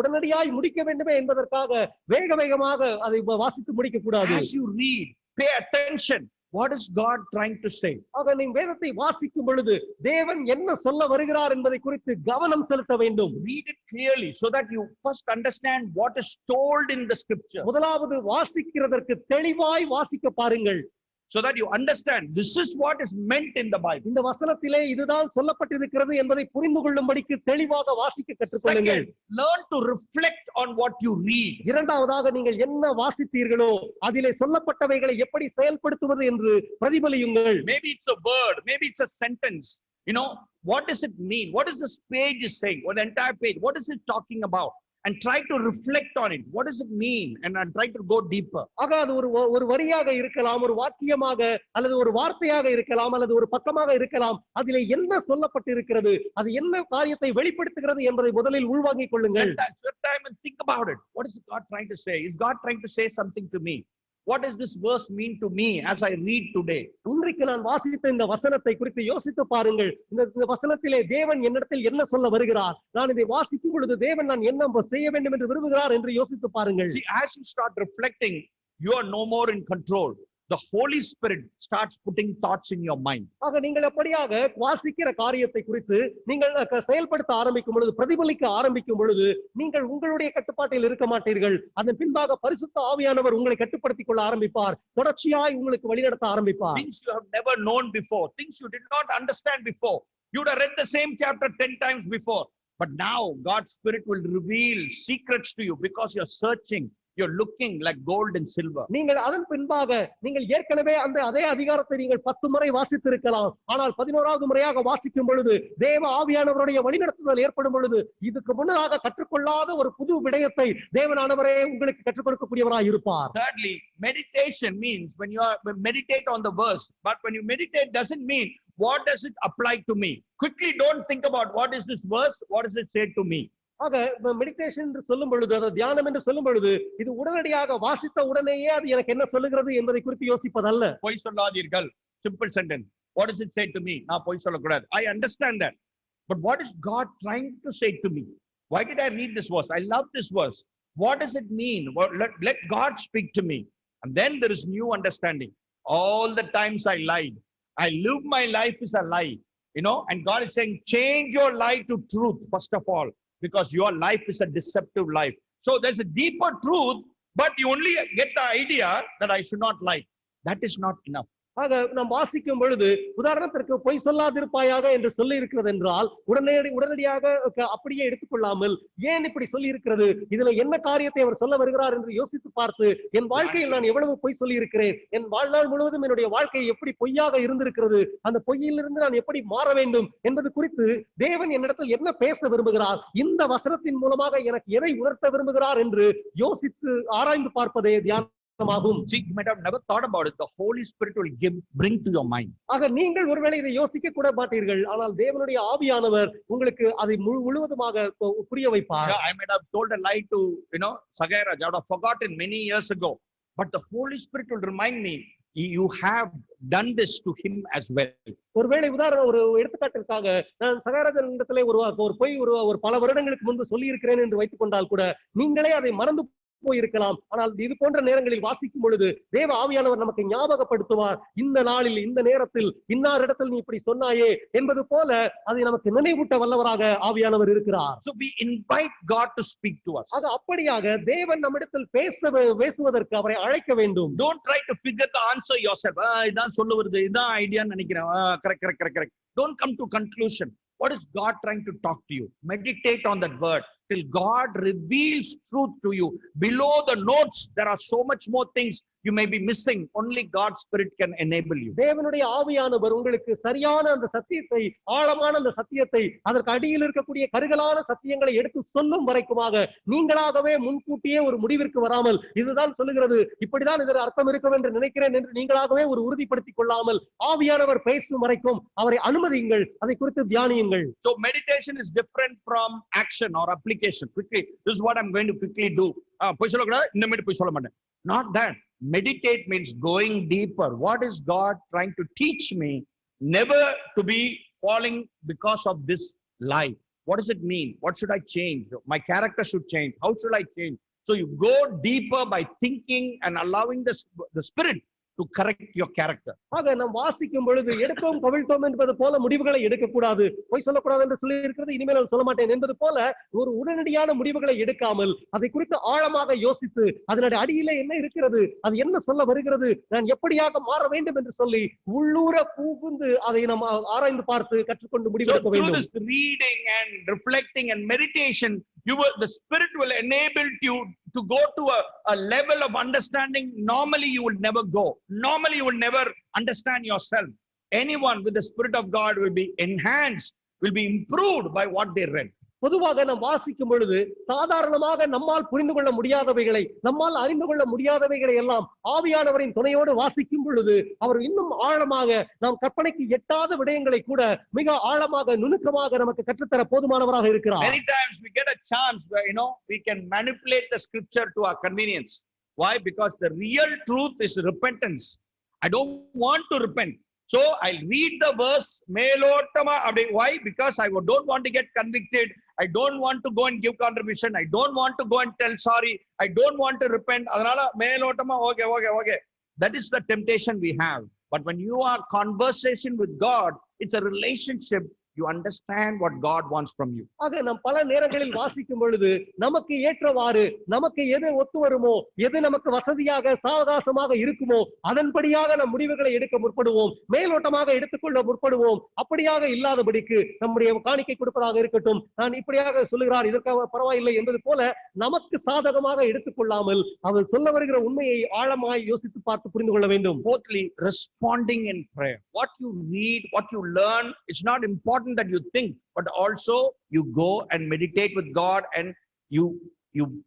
உடனடியாய் முடிக்க வேண்டுமே என்பதற்காக வேக வேகமாக அதை வாசித்து முடிக்க கூடாது. As you read, pay attention. What is God trying to say? ஆக நீ வேதத்தை வாசிக்கும் பொழுது தேவன் என்ன சொல்ல வருகிறார் என்பதை குறித்து கவனம் செலுத்த வேண்டும். Read it clearly so that you first understand what is told in the scripture. முதலாவது வாசிக்கிறதற்கு தெளிவாய் வாசிக்க பாருங்கள். So that you understand this is what is meant in the Bible. இந்த வசனத்திலே இதுதான் சொல்லப்பட்டிருக்கிறது என்பதை புரிந்து கொள்ளும்படிக்கு தெளிவாக வாசிக்க கற்றுக்கொள்ளுங்கள். Learn to reflect on what you read. இரண்டாவதாக நீங்கள் என்ன வாசித்தீர்களோ அதிலே சொல்லப்பட்டவைகளை எப்படி செயல்படுத்துவது என்று பிரதிபலியுங்கள். Maybe it's a word, maybe it's a sentence. What does it mean? What is this page is saying? Or the entire page, what is it talking about? And try to reflect on it. What does it mean? And try to go deeper. ஆக அது ஒரு வரியாக இருக்கலாம், ஒரு வாக்கியமாக, அல்லது ஒரு வார்த்தையாக இருக்கலாம், அல்லது ஒரு பக்கமாக இருக்கலாம். அதிலே என்ன சொல்லப்பட்டிருக்கிறது, அது என்ன காரியத்தை வெளிப்படுத்துகிறது என்பதை முதலில் உள்வாங்கிக் கொள்ளுங்கள். Spend time and think about it. What is God trying to say? Is God trying to say something to me? What does this verse mean to me as I read today? இன்றைக்கு நான் வாசித்த இந்த வசனத்தை குறித்து யோசித்து பாருங்கள். இந்த வசனத்திலே தேவன் என்னிடத்தில் என்ன சொல்ல வருகிறார், நான் இதை வாசிக்கும் பொழுது தேவன் நான் என்ன செய்ய வேண்டும் என்று விரும்புகிறார் என்று யோசித்து பாருங்கள். See, as you start reflecting, you are no more in control. The Holy Spirit starts putting thoughts in your mind. ஆக நீங்கள் அப்படியாக வாசிக்கிற காரியத்தை குறித்து நீங்கள் செயல்படுத்த ஆரம்பிக்கும் பொழுது, பிரதிபலிக்க ஆரம்பிக்கும் பொழுது நீங்கள் உங்களுடைய கட்டுப்பாட்டில் இருக்க மாட்டீர்கள். அதன் பின்பாக பரிசுத்த ஆவியானவர் உங்களை கட்டுப்படுத்திக் கொள்ள ஆரம்பிப்பார், தொடர்ச்சியாய் உங்களுக்கு வழிநடத்த ஆரம்பிப்பார். Things you have never known before, things you did not understand before. You would have read the same chapter 10 times before. But now God's Spirit will reveal secrets to you because you're searching. You're looking like gold and silver. நீங்கள் அதன் பின்பாக நீங்கள் ஏற்கனவே அந்த அதே அதிகாரத்தை நீங்கள் 10 முறை வாசித்திருக்கலாம். ஆனால் 11வது முறையாக வாசிக்கும் பொழுது தேவ ஆவியானவருடைய வழிநடத்துதல் ஏற்படும் பொழுது இதுக்கு முன்னதாக கற்றுக்கொள்ளாத ஒரு புது விடயத்தை தேவனானவரே உங்களுக்கு கற்றுக் கொடுக்கக்கூடியவராய் இருப்பார். Thirdly, meditation means when you meditate on the verse, but when you meditate doesn't mean what does it apply to me. Quickly don't think about what is this verse, what does it say to me. ஆக meditation என்று சொல்லும் பொழுது, அது தியானம் என்று சொல்லும் பொழுது, இது உடனடியாக வாசித்த உடனேயே அது எனக்கு என்ன சொல்லுகிறது என்பதை குறித்து யோசிப்பதல்ல. பொய் சொல்லாதீர்கள், simple sentence. What does it say to me? நான் பொய் சொல்லக்கூடாது. I understand that. But what is God trying to say to me? Why did I read this verse? I love this verse. What does it mean? Let God speak to me. And then there is new understanding. All the times I lied. I live my life is a lie. And God is saying, change your lie to truth, first of all. Because your life is a deceptive life. So there's a deeper truth, but you only get the idea that I should not lie. That is not enough. ஆக நாம் வாசிக்கும் பொழுது உதாரணத்திற்கு பொய் சொல்லாதிருப்பாயாக என்று சொல்லி இருக்கிறது என்றால் உடனடியாக அப்படியே எடுத்துக்கொள்ளாமல் ஏன் இப்படி சொல்லி இருக்கிறது, இதுல என்ன காரியத்தை அவர் சொல்ல வருகிறார் என்று யோசித்து பார்த்து என் வாழ்க்கையில் நான் எவ்வளவு பொய் சொல்லி இருக்கிறேன், என் வாழ்நாள் முழுவதும் என்னுடைய வாழ்க்கை எப்படி பொய்யாக இருந்திருக்கிறது, அந்த பொய்யிலிருந்து நான் எப்படி மாற வேண்டும் என்பது குறித்து தேவன் என்னிடத்தில் என்ன பேச விரும்புகிறார், இந்த வசனத்தின் மூலமாக எனக்கு எதை உணர்த்த விரும்புகிறார் என்று யோசித்து ஆராய்ந்து பார்ப்பதே தியானம். See, you might have never thought about it. The Holy Spirit will bring to your mind. ஆக நீங்கள் ஒருவேளை இதை யோசிக்க கூட மாட்டீர்கள், ஆனால் தேவனுடைய ஆவியானவர் உங்களுக்கு அதை முழுவதுமாக புரிய வைப்பார். I might have told a lie to Sagaraj. I would have forgotten many years ago. But the Holy Spirit will remind me, you have done this to him as well. ஒருவேளை ஒரு எடுத்துக்காட்டிற்காக நான் சகாராஜன் இடத்திலே ஒரு பொய் ஒரு பல வருடங்களுக்கு முன்பு சொல்லி இருக்கிறேன் என்று வைத்துக் கொண்டால் கூட நீங்களே அதை மறந்து போயிருக்கலாம். ஆனால் இது போன்ற நேரங்களில் வாசிக்கும் பொழுது தேவ ஆவியானவர் நமக்கு ஞாபகப்படுத்துவார், இந்த நாளில் இந்த நேரத்தில் இன்னார் இடத்தில் நீ இப்படி சொன்னாயே என்பது போல அதை நமக்கு நினைவூட்ட வல்லவராக ஆவியானவர் இருக்கிறார். So we invite God to speak to us. அது அப்படியாக தேவன் நம்மிடத்தில் பேசுவதற்கு அவரை அழைக்க வேண்டும். Don't try to figure the answer yourself. இதான் சொல்ல வருது, இதான் ஐடியான்னு நினைக்கிறேன். correct. Don't come to conclusion. What is God trying to talk to you? Meditate on that word till God reveals truth to you. Below the notes, there are so much more things you may be missing. Only God's Spirit can enable you. தேவனுடைய ஆவியானவர் உங்களுக்கு சரியான அந்த சத்தியத்தை, ஆழமான அந்த சத்தியத்தை, அதற்கு அடியில் இருக்கக்கூடிய கருகலான சத்தியங்களை எடுத்து சொல்லும் வரைக்குமாக நீங்களாகவே முன்கூட்டியே ஒரு முடிவிற்கு வராமல் இதுதான் சொல்லுகிறது, இப்படிதான் இதற்கு அர்த்தம் இருக்கும் என்று நினைக்கிறேன் என்று நீங்களாகவே ஒரு உறுதிப்படுத்திக் கொள்ளாமல் ஆவியானவர் பேசும் வரைக்கும் அவரை அனுமதியுங்கள், அதை குறித்து தியானியுங்கள். So meditation is different from action or application. Quickly, this is what I'm going to quickly do. போய் சொல்லக்கூடாது, இந்த மாதிரி போய் சொல்ல மாட்டேன். Not that. Meditate means going deeper. What is God trying to teach me? Never to be falling because of this lie. What does it mean? What should I change? My character should change. How should I change? So you go deeper by thinking and allowing the Spirit to correct your character. ஆக நாம் வாசிக்கும் பொழுது எடுத்தோம் கவிழ்த்தோம் என்பது போல முடிவுகளை எடுக்கக்கூடாது, பொய் சொல்லக்கூடாது என்று சொல்லி இருக்கிறது, இனிமேல் நான் சொல்ல மாட்டேன் என்பது போல ஒரு உடனடியான முடிவுகளை எடுக்காமல் அதை குறித்து ஆழமாக யோசித்து அதனுடைய அடியிலே என்ன இருக்கிறது, அது என்ன சொல்ல வருகிறது, நான் எப்படியாக மாற வேண்டும் என்று சொல்லி உள்ளூர புகுந்து அதை நாம் ஆராய்ந்து பார்த்து கற்றுக்கொண்டு முடிவெடுக்க வேண்டும். So through this reading and reflecting and meditation, the Spirit will enable you to go to a level of understanding normally you will never go. Normally you will never understand yourself. Anyone with the Spirit of God will be enhanced, will be improved by what they read. பொதுவாக நாம் வாசிக்கும் பொழுது சாதாரணமாக நம்மால் புரிந்து கொள்ள முடியாதவைகளை, நம்மால் அறிந்து கொள்ள முடியாதவைகளை எல்லாம் ஆவியானவரின் துணையோடு வாசிக்கும் பொழுது அவர் இன்னும் ஆழமாக நாம் கற்பனைக்கு எட்டாத விடயங்களை கூட மிக ஆழமாக நுணுக்கமாக நமக்கு கற்றுத்தர போதுமானவராக இருக்கிறார். Many times we get a chance where we can manipulate the scripture to our convenience. Why? Because the real truth is repentance. I don't want to repent. So I'll read the verse, melotama. Why? Because I don't want to get convicted. I don't want to go and give contribution. I don't want to go and tell sorry. I don't want to repent. Adanala melotama, okay. That is the temptation we have. But when you are conversation with God, it's a relationship. you understand what God wants from you. ஆக நாம் பல நேரங்களில் வாசிக்கும் பொழுது நமக்கு ஏற்றவாறு நமக்கு எது ஒத்து வருமோ, எது நமக்கு வசதியாக சாவகாசமாக இருக்குமோ அதன்படியாக நம் முடிவுகளை எடுக்க முற்படுவோம், மேலோட்டமாக எடுத்துக்கொள்ள முற்படுவோம். அப்படியாக இல்லாதபடிக்கு நம்முடைய காணிக்கை கொடுப்பதாக இருக்கட்டும், நான் இப்படியாக சொல்லுகிறார் இதற்காக பரவாயில்லை என்பது போல நமக்கு சாதகமாக எடுத்துக்கொள்ளாமல் அவர் சொல்ல வருகிற உண்மையை ஆழமாய் யோசித்து பார்த்து புரிந்து கொள்ள வேண்டும். Fourthly, responding in prayer. What you read, what you learn, it's not important that you think, but also you go and meditate with God and you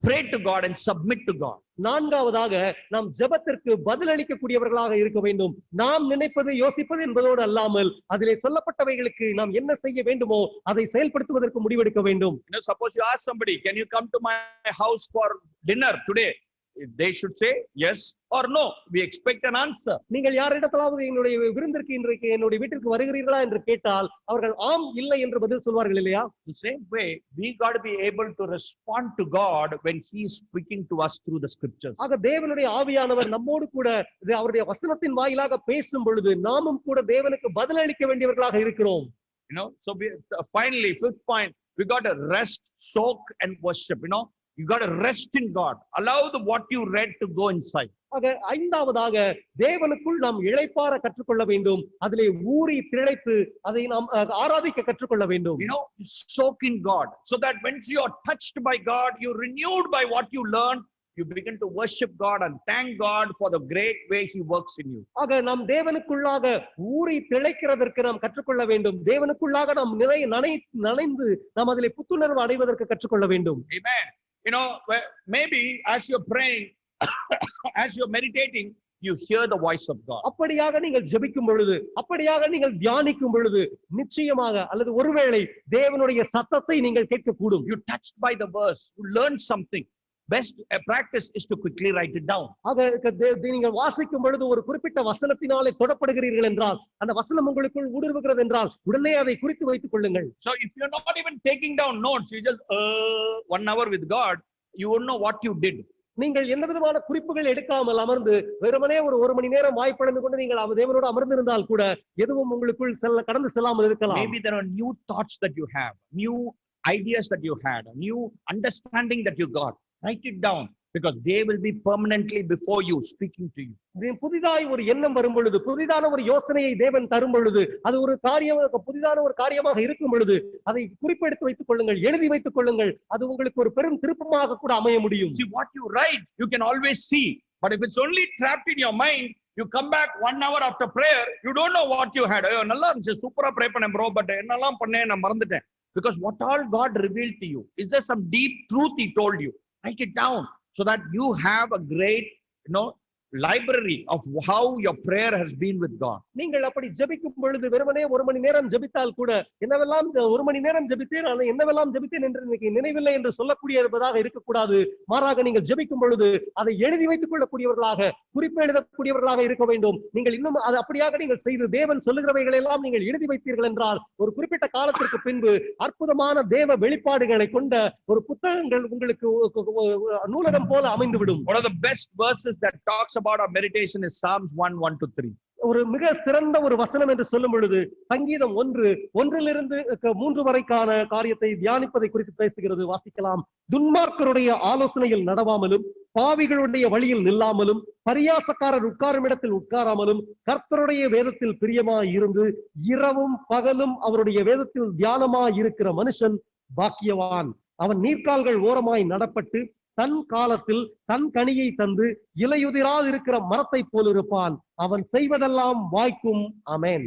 pray to God and submit to God. நான்காவதாக நாம் ஜெபத்திற்கு பதிலளிக்க கூடியவர்களாக இருக்க வேண்டும். நாம் நினைப்பது யோசிப்பது என்பதோடு அல்லாமல் அதிலே சொல்லப்பட்டவைகளுக்கு நாம் என்ன செய்ய வேண்டுமோ அதை செயல்படுத்துவதற்கு முடிவெடுக்க வேண்டும். Suppose you ask somebody, can you come to my house for dinner today? They should say yes or no. We expect an answer. நீங்கள் யாரிடத்திலாவது என்னுடைய விருந்திற்கு இன்றைக்கு என்னுடைய வீட்டிற்கு வருகிறீர்களா என்று கேட்டால் அவர்கள் ஆம் இல்லை என்று பதில் சொல்வார்கள் இல்லையா? The same way, we got to be able to respond to God when He is speaking to us through the scriptures. ஆக தேவனுடைய ஆவியானவர் நம்மோடு கூட அவருடைய வசனத்தின் வாயிலாக பேசும் பொழுது நாமும் கூட தேவனுக்கு பதிலளிக்க வேண்டியவர்களாக இருக்கிறோம். So finally, fifth point, we got to rest, soak and worship. You got to rest in God. Allow what you read to go inside. ஆக ஐந்தாவதாக தேவனுக்குள் நாம் இளைப்பாற கற்றுக்கொள்ள வேண்டும். அதிலே ஊறி திளைத்து அதை நாம் ஆராதிக்க கற்றுக்கொள்ள வேண்டும். Soak in God, so that when you are touched by God, you renewed by what you learned, you begin to worship God and thank God for the great way He works in you. ஆக நாம் தேவனுக்குள்ளாக ஊறி திளைக்கிறதற்கு நாம் கற்றுக்கொள்ள வேண்டும். தேவனுக்குள்ளாக நாம் நனைந்து நாம் அதிலே புத்துணர்வு அடைவதற்கு கற்றுக்கொள்ள வேண்டும். Amen. Maybe as you're praying, as you're meditating, you hear the voice of God. அப்படியாக நீங்கள் ஜெபிக்கும் பொழுது, அப்படியாக நீங்கள் தியானிக்கும் பொழுது நிச்சயமாக அல்லது ஒருவேளை தேவனுடைய சத்தத்தை நீங்கள் கேட்கக்கூடும். You touched by the verse, you learned something. Best practice is to quickly write it down. ஆக நீங்கள் வாசிக்கும் பொழுது ஒரு குறிப்பிட்ட வசனத்தினாலே தொடப்படுகிறீர்கள் என்றால், அந்த வசனம் உங்களுக்குள் ஊடுருவுகிறது என்றால் உடனே அதை குறித்து வைத்துக் கொள்ளுங்கள். So if you're not even taking down notes, you just 1 hour with God, you won't know what you did. நீங்கள் எந்த விதமான குறிப்புகள் எடுக்காமல் அமர்ந்து வெறுமனே ஒரு மணி நேரம் வாய்ப்படைந்து கொண்டு நீங்கள் தேவனோடு அமர்ந்திருந்தால் கூட எதுவும் உங்களுக்குள் கடந்து செல்லாமல் இருக்கலாம். Maybe there are new thoughts that you have, new ideas that you had, a new understanding that you got. Write it down, because they will be permanently before you, speaking to you. புதிதாய் ஒரு எண்ணம் வரும் பொழுது, புதிதான ஒரு யோசனையை தேவன் தரும் பொழுது, அது ஒரு புதிதான ஒரு காரியமாக இருக்கும் பொழுது அதை குறிப்பெடுத்து வைத்துக் கொள்ளுங்கள், எழுதி வைத்துக் கொள்ளுங்கள். அது உங்களுக்கு ஒரு பெரும் திருப்பமாக கூட அமைய முடியும். See, what you write, you can always see. But if it's only trapped in your mind, you come back 1 hour after prayer, you don't know what you had. நல்லா இருந்துச்சு, சூப்பரா ப்ரே பண்ணேன் bro, but என்னெல்லாம் பண்ணேன் நான் மறந்துட்டேன். Because what all God revealed to you, is there some deep truth He told you? Write it down so that you have a great, library of how your prayer has been with God. நீங்கள் அப்படி ஜெபிக்கும் பொழுது வெறுமனே 1 மணி நேரம் ஜெபித்தால் கூட என்னவெல்லாம் 1 மணி நேரம் ஜெபித்தேன், ஆனால் என்னவெல்லாம் ஜெபித்தேன் என்று எனக்கு நினைவில்லை என்று சொல்லக்கூடியதாக இருக்கக்கூடாது. மாறாக நீங்கள் ஜெபிக்கும் பொழுது அதை எழுதி வைத்துக் கொள்ளக்கூடியவர்களாக, குறிப்பு எழுதக்கூடியவர்களாக இருக்க வேண்டும். நீங்கள் இன்னும் அது அப்படியாக நீங்கள் செய்து தேவன் சொல்லுகிறவைகளை எல்லாம் நீங்கள் எழுதி வைத்தீர்கள் என்றால் ஒரு குறிப்பிட்ட காலத்திற்கு பின்பு அற்புதமான தேவ வெளிப்பாடுகளை கொண்ட ஒரு புத்தகங்கள் உங்களுக்கு நூலகம் போல அமைந்துவிடும். One of the best verses that talks about our meditation is Psalms 1:1-3. ஒரு மிக சிறந்த ஒரு வசனம் என்று சொல்லும் பொழுது சங்கீதம் 1:1 3 வரைக்கான காரியத்தை தியானிப்பதை குறித்து பேசுகிறது. வாசிக்கலாம். துன்மார்க்கருடைய ஆலோசனையில் நடவாமலும், பாவிகளுடைய வழியில் நில்லாமலும், பரியாசக்காரர் உட்காரும் இடத்தில் உட்காராமலும், கர்த்தருடைய வேதத்தில் பிரியமாய் இருந்து இரவும் பகலும் அவருடைய வேதத்தில் தியானமாய் இருக்கிற மனுஷன் பாக்கியவான். அவன் நீர்க்கால்கள் ஓரமாய் நடப்பட்டு தன் காலத்தில் தன் கனியை தந்து இலையுதிராது இருக்கிற மரத்தை போல் இருப்பான். அவன் செய்வதெல்லாம் வாய்க்கும். ஆமென்.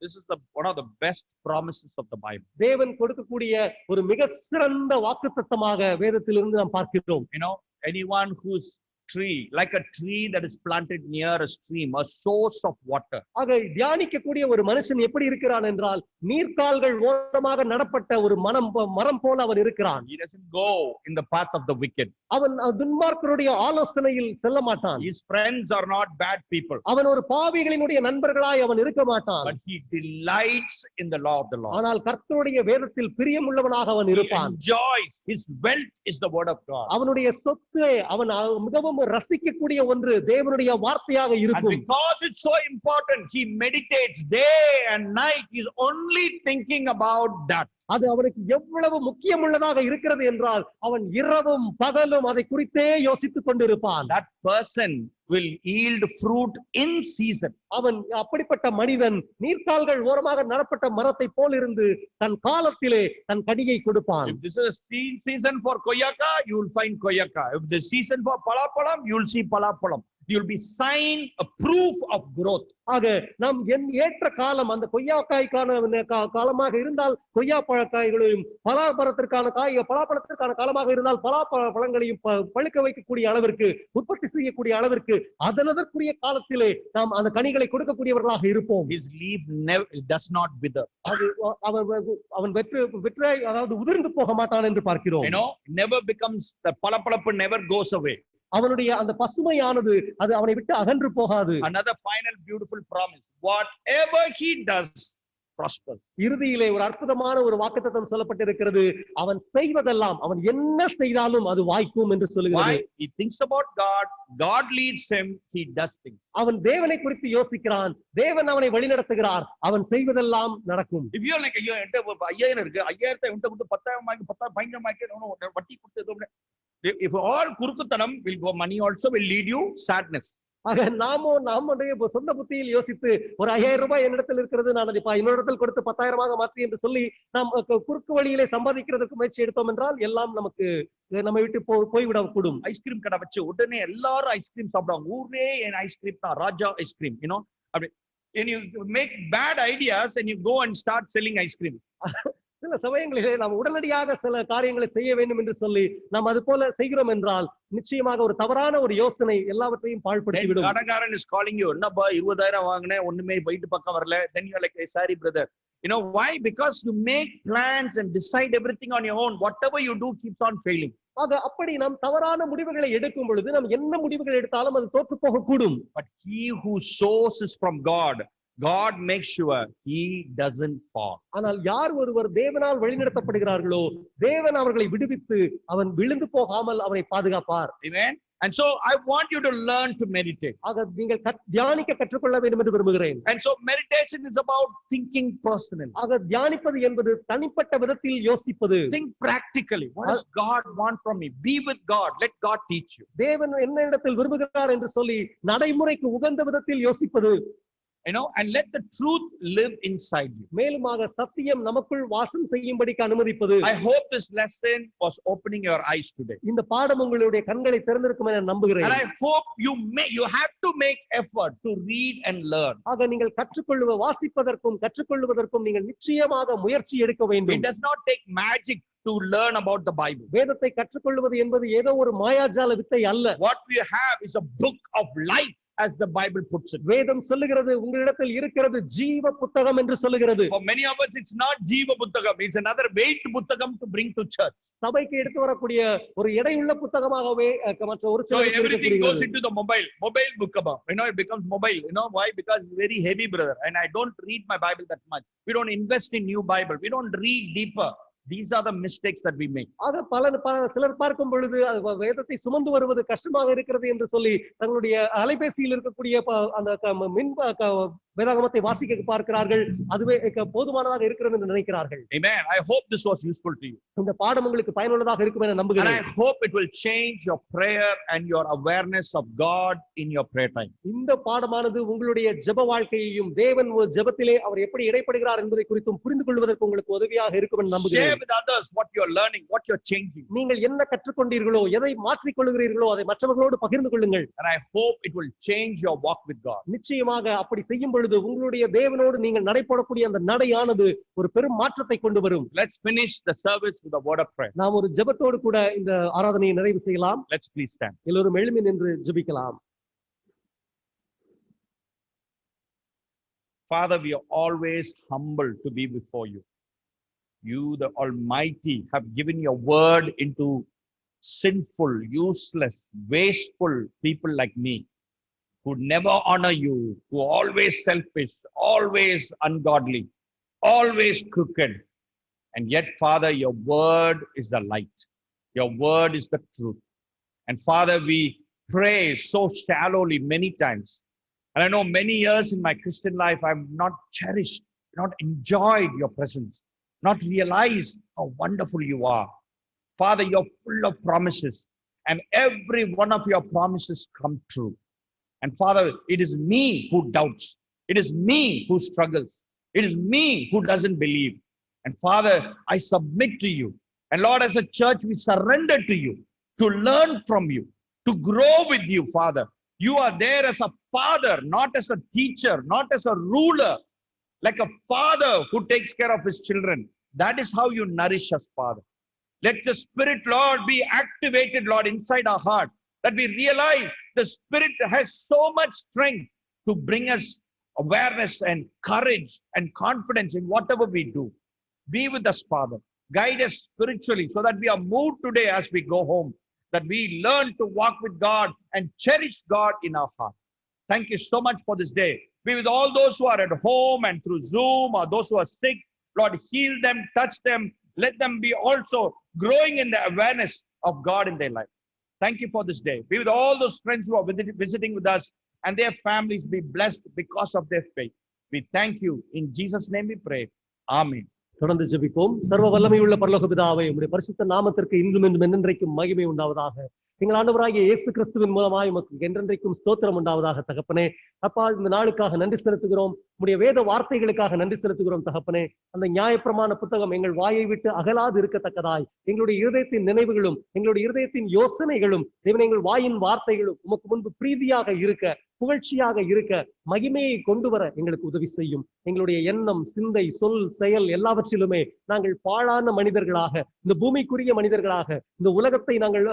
This is one of the best promises of the Bible. தேவன் கொடுக்கக்கூடிய ஒரு மிக சிறந்த வாக்குத்தத்தமாக வேதத்திலிருந்து நாம் பார்க்கிறோம். Anyone who's like a tree that is planted near a stream, a source of water. ஆக தியானிக்கக்கூடிய ஒரு மனுஷன் எப்படி இருக்கிறான் என்றால் நீர்க்கால்கள் ஓரமாக நடப்பட்ட ஒரு மரம் போல அவன் இருக்கிறான். He doesn't go in the path of the wicked. அவன் துன்மார்க்கருடைய ஆலோசனையில் செல்ல மாட்டான். His friends are not bad people. அவன் ஒரு பாவிகளினுடைய நண்பர்களாய் அவன் இருக்க மாட்டான். But he delights in the law of the Lord. ஆனால் கர்த்தருடைய வேதத்தில் பிரியமுள்ளவனாக அவன் இருப்பான். He enjoys. His wealth is the word of God. அவனுடைய சொத்து அவன் மிகவும் மிகவும் ரசிக்கக்கூடிய ஒன்று தேவனுடைய வார்த்தையாக And இருக்கும். because it's so important, he meditates day and night. He's only thinking about that. அது அவனுக்கு எவ்வளவு முக்கியமுள்ளதாக இருக்கிறது என்றால் அவன் இரவும் பகலும் அதை குறித்தே யோசித்துக் கொண்டிருப்பான். That person will yield fruit in season. அவன் அப்படிப்பட்ட மனிதன் நீர்க்கால்கள் ஓரமாக நடப்பட்ட மரத்தை போல் இருந்து தன் காலத்திலே தன் கனியை கொடுப்பான். If this is a season for koyaka, you will find koyaka. If the season for palapalam, you will see palapalam. You will be sign, a proof of growth. ஆக நாம் ஏற்ற காலம் அந்த கொய்யாக்காய்க்கான காலமாக இருந்தால் கொய்யா பழக்காய்களையும் பலாப்பழத்திற்கான பலாப்பழத்திற்கான காலமாக இருந்தால் பலாப்பழங்களையும் பழுக்க வைக்கக்கூடிய அளவிற்கு உற்பத்தி செய்யக்கூடிய அளவிற்கு அதற்குரிய காலத்திலே நாம் அந்த கனிகளை கொடுக்கக்கூடியவர்களாக இருப்போம். His leaf does not wither. அது அவன் வெற்று அதாவது உதிர்ந்து போக மாட்டான் என்று பார்க்கிறோம். You know, never becomes, the palapalappu never goes away. அவனுடைய அந்த பசுமையானது அது அவனை விட்டு அகன்று போகாது. Another final beautiful promise, whatever he does prospers. இறுதியிலே ஒரு அற்புதமான ஒரு வாக்குத்தத்தம் சொல்லப்பட்டிருக்கிறது, அவன் செய்வதெல்லாம் அவன் என்ன செய்தாலும் அது வாய்க்கும் என்று சொல்லுகிறது. Why? He thinks about God, God leads him, he does things. அவன் தேவனை குறித்து யோசிக்கிறான், தேவன் அவனை வழிநடத்துகிறார், அவன் செய்வதெல்லாம் நடக்கும். If you are like, ஐயோ என்கிட்ட 5000 இருக்கு, 5000 என்கிட்ட கொடுத்து 10000 ஆக்கி 10,000 ஆக்கி வட்டி கொடுத்து, if all குறுக்குத்தனம் will go, money also will lead you sadness. ஆக நம்முடைய சொந்த புத்தியில் யோசித்து ஒரு 5000 ரூபாய் என்னிடத்தில் இருக்கிறது, நான் அதை இன்னொரு இடத்தில் கொடுத்து 10,000 மாற்றி என்று சொல்லி நாம் குறுக்கு வழியிலே சம்பாதிக்கிறதுக்கு முயற்சி எடுத்தோம் என்றால் எல்லாம் நம்ம விட்டு போய்விடக்கூடும். ஐஸ்கிரீம் கடை வச்சு உடனே எல்லாரும் ஐஸ்கிரீம் சாப்பிடுவாங்க, ஊரே என் ஐஸ்கிரீம் தான், ராஜா ஐஸ்கிரீம், அப்படி. And you make bad ideas and you go and start selling ice cream. சில சமயங்களிலே நாம் உடனடியாக சில காரியங்களை செய்ய வேண்டும் என்று சொல்லி நாம் அது போல செய்கிறோம் என்றால் நிச்சயமாக ஒரு தவறான ஒரு யோசனை எல்லாவற்றையும் பாழ்படுத்தி விடும். கடைக்காரன் is calling you, என்னப்பா 20,000 வாங்கினேன், ஒண்ணுமே வயிட்டு பக்கம் வரல. Then you are like, hey, sorry brother. You know why? Because you make plans and decide everything on your own. Whatever you do keeps on failing. ஆக அப்படி நாம் தவறான முடிவுகளை எடுக்கும் பொழுது நாம் என்ன முடிவுகள் எடுத்தாலும் அது தோற்று போகக்கூடும். But he who sows is from God. God makes sure he doesn't fall. ஆனால் யார் ஒருவர் தேவனால் வழிநடத்தப்படுகிறார்களோ தேவன் அவர்களை விடுவித்து அவன் விழுந்து போகாமல் அவனை பாதுகாப்பார். Amen. And so I want you to learn to meditate. ஆக நீங்கள் தியானிக்க கற்றுக்கொள்ள வேண்டும் என்று விரும்புகிறேன். And so meditation is about thinking personally. ஆக தியானிப்பது என்பது தனிப்பட்ட விதத்தில் யோசிப்பது. Think practically. What does God want from me? Be with God. Let God teach you. தேவன் என்ன இடத்தில் விரும்புகிறார் என்று சொல்லி நடைமுறைக்கு உகந்த விதத்தில் யோசிப்பது. And let the truth live inside you. மேலுமாக சத்தியம் நமக்குள் வாசம் செய்யும்படிக்கு அனுமதிப்பது. I hope this lesson was opening your eyes today. இந்த பாடம் உங்களுடைய கண்களை திறந்திருக்கும் என நம்புகிறேன். And I hope you have to make effort to read and learn. ஆக நீங்கள் வாசிப்பதற்கும் கற்றுக்கொள்வதற்கும் நீங்கள் நிச்சயமாக முயற்சி எடுக்க வேண்டும். It does not take magic to learn about the Bible. வேதத்தை கற்றுக்கொள்வது என்பது ஏதோ ஒரு மாயாஜால வித்தை அல்ல. What we have is a book of life, as the Bible puts it. வேதம் சொல்லுகிறது உங்களிடத்தில் இருக்கிறது ஜீவ புத்தகம் என்று சொல்லுகிறது. For many of us it's not ஜீவ புத்தகம், it's another weight புத்தகம் to bring to church. சபைக்கு எடுத்து வரக்கூடிய ஒரு எடையுள்ள புத்தகமாகவே மற்ற ஒரு சில everything goes into the mobile book about. It becomes mobile. Why? Because it's very heavy, brother, and I don't read my Bible that much. We don't invest in new Bible, we don't read deeper. These are the mistakes that we make. ஆக சிலர் பார்க்கும் பொழுது வேதத்தை சுமந்து வருவது கஷ்டமாக இருக்கிறது என்று சொல்லி தங்களுடைய அலைபேசியில் இருக்கக்கூடிய அந்த மின் வேதாகமத்தை வாசிக்க பார்க்கிறார்கள், அதுவே போதுமானதாக இருக்கிறது என்று நினைக்கிறார்கள். Amen. I hope this was useful to you. இந்த பாடம் உங்களுக்கு பயனுள்ளதாக இருக்கும் என நம்புகிறேன். And I hope it will change your prayer and your awareness of God in your prayer time. இந்த பாடமானது உங்களுடைய ஜெப வாழ்க்கையையும் தேவன் ஜெபத்திலே அவர் எப்படி இடைப்படுகிறார் என்பதை குறித்தும் புரிந்து கொள்வதற்கு உங்களுக்கு உதவியாக இருக்கும் என நம்புகிறேன். Share with others what you are learning, what you are changing. நீங்கள் என்ன கற்றுக்கொண்டீர்களோ எதை மாற்றிக் கொள்கிறீர்களோ அதை மற்றவர்களோடு பகிர்ந்து கொள்ளுங்கள். And I hope it will change your walk with God. நிச்சயமாக அப்படி செய்யும் பொழுது உங்களுடைய தேவனோடு நீங்கள் நடைபோடக்கூடிய அந்த நடையானது ஒரு பெரும் மாற்றத்தை கொண்டு வரும். Let's finish the service with a word of prayer. நாம் ஒரு ஜெபத்தோடு கூட இந்த ஆராதனையை நிறைவு செய்யலாம். Let's please stand. எல்லோரும் எழும்பி நின்று ஜெபிக்கலாம். Father, we are always humbled to be before you. You, the Almighty, have given your word into sinful, useless, wasteful people like me, who never honor you, who are always selfish, always ungodly, always crooked. And yet, Father, your word is the light. Your word is the truth. And Father, we pray so shallowly many times. And I know many years in my Christian life, I've not cherished, not enjoyed your presence, not realized how wonderful you are. Father, you're full of promises, and every one of your promises come true. And Father, it is me who doubts. It is me who struggles. It is me who doesn't believe. And Father, I submit to you. And Lord, as a church, we surrender to you to learn from you, to grow with you, Father. You are there as a father, not as a teacher, not as a ruler, like a father who takes care of his children. That is how you nourish us, Father. Let the Spirit, Lord, be activated, Lord, inside our heart, that we realize the Spirit has so much strength to bring us awareness and courage and confidence in whatever we do. Be with us, Father. Guide us spiritually so that we are moved today as we go home, that we learn to walk with God and cherish God in our heart. Thank you so much for this day. Be with all those who are at home and through Zoom, or those who are sick. Lord, heal them, touch them. Let them be also growing in the awareness of God in their life. Thank you for this day. Be with all those friends who are visiting with us, and their families be blessed because of their faith. We thank you. In Jesus' name we pray. Amen. தொடர்ந்து ஜெபிப்போம். சர்வ வல்லமையுள்ள பரலோக பிதாவே, உம்முடைய பரிசுத்த நாமத்திற்கு இன்றும் என்றும் என்றென்றைக்கும் மகிமை உண்டாவதாக. எங்கள் ஆண்டவராகிய இயேசு கிறிஸ்துவின் மூலமாய் உமக்கு என்றென்றைக்கும் ஸ்தோத்திரம் உண்டாவதாக தகப்பனே. அப்பா, இந்த நாளுக்காக நன்றி செலுத்துகிறோம். உம்முடைய வேத வார்த்தைகளுக்காக நன்றி செலுத்துகிறோம் தகப்பனே. அந்த நியாயப்பிரமாண புத்தகம் எங்கள் வாயை விட்டு அகலாது இருக்கத்தக்கதாய் எங்களுடைய இருதயத்தின் நினைவுகளும் எங்களுடைய இருதயத்தின் யோசனைகளும் தேவனே, எங்கள் வாயின் வார்த்தைகளும் உமக்கு முன்பு பிரீதியாக இருக்க, புகழ்ச்சியாக இருக்க, மகிமையை கொண்டு வர எங்களுக்கு உதவி செய்யும். எங்களுடைய எண்ணம், சிந்தை, சொல், செயல் எல்லாவற்றிலுமே நாங்கள் பாழான மனிதர்களாக, இந்த பூமிக்குரிய மனிதர்களாக, இந்த உலகத்தை நாங்கள்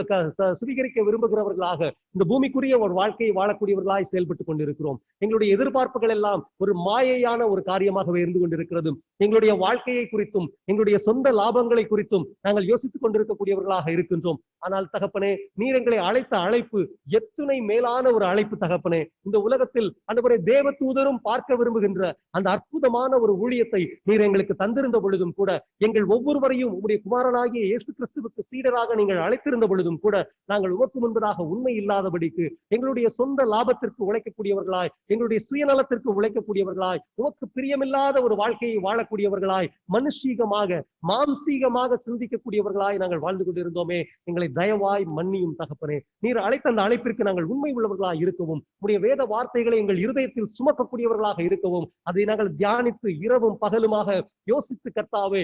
சுவீகரிக்க விரும்புகிறவர்களாக, இந்த பூமிக்குரிய ஒரு வாழ்க்கையை வாழக்கூடியவர்களாய் செயல்பட்டுக் கொண்டிருக்கிறோம். எங்களுடைய எதிர்பார்ப்புகள் எல்லாம் ஒரு மாயையான ஒரு காரியமாகவே இருந்து கொண்டிருக்கிறது. எங்களுடைய வாழ்க்கையை குறித்தும் எங்களுடைய சொந்த லாபங்களை குறித்தும் நாங்கள் யோசித்துக் கொண்டிருக்கக்கூடியவர்களாக இருக்கின்றோம். ஆனால் தகப்பனே, நீர் எங்களை அழைத்த அழைப்பு எத்துணை மேலான ஒரு அழைப்பு தகப்பனே. இந்த உலகத்தில் ஆண்டவரே, தேவ தூதரும் பார்க்க விரும்புகின்ற அந்த அற்புதமான ஒரு ஊழியத்தை நீர் எங்களுக்கு தந்திருந்த பொழுதும் கூட, எங்கள் ஒவ்வொருவரையும் உம்முடைய குமாரனாகிய இயேசு கிறிஸ்துவுக்கு சீடராக நீங்கள் அழைத்திருந்த பொழுதும் கூட, நாங்கள் உமக்கு முன்பதாக உண்மை இல்லாதபடிக்கு எங்களுடைய சொந்த லாபத்திற்கு உழைக்கக்கூடியவர்களாய், எங்களுடைய சுயநலத்திற்கு உழைக்கக்கூடியவர்களாய், உமக்கு பிரியமில்லாத ஒரு வாழ்க்கையை வாழக்கூடியவர்களாய், மனுஷீகமாக மாம்சீகமாக சிந்திக்கக்கூடியவர்களாய் நாங்கள் வாழ்ந்து கொண்டிருந்தோமே. எங்களை தயவாய் மன்னியும் தகப்பனே. நீர் அழைத்த அந்த அழைப்பிற்கு நாங்கள் உண்மை உள்ளவர்களாய் இருக்கவும், உடைய வேத வார்த்தைகளை எங்கள் இருதயத்தில் சுமக்கக்கூடியவர்களாக இருக்கவும், அதை நாங்கள் தியானித்து இரவும் பகலுமாக யோசித்து கர்த்தாவே,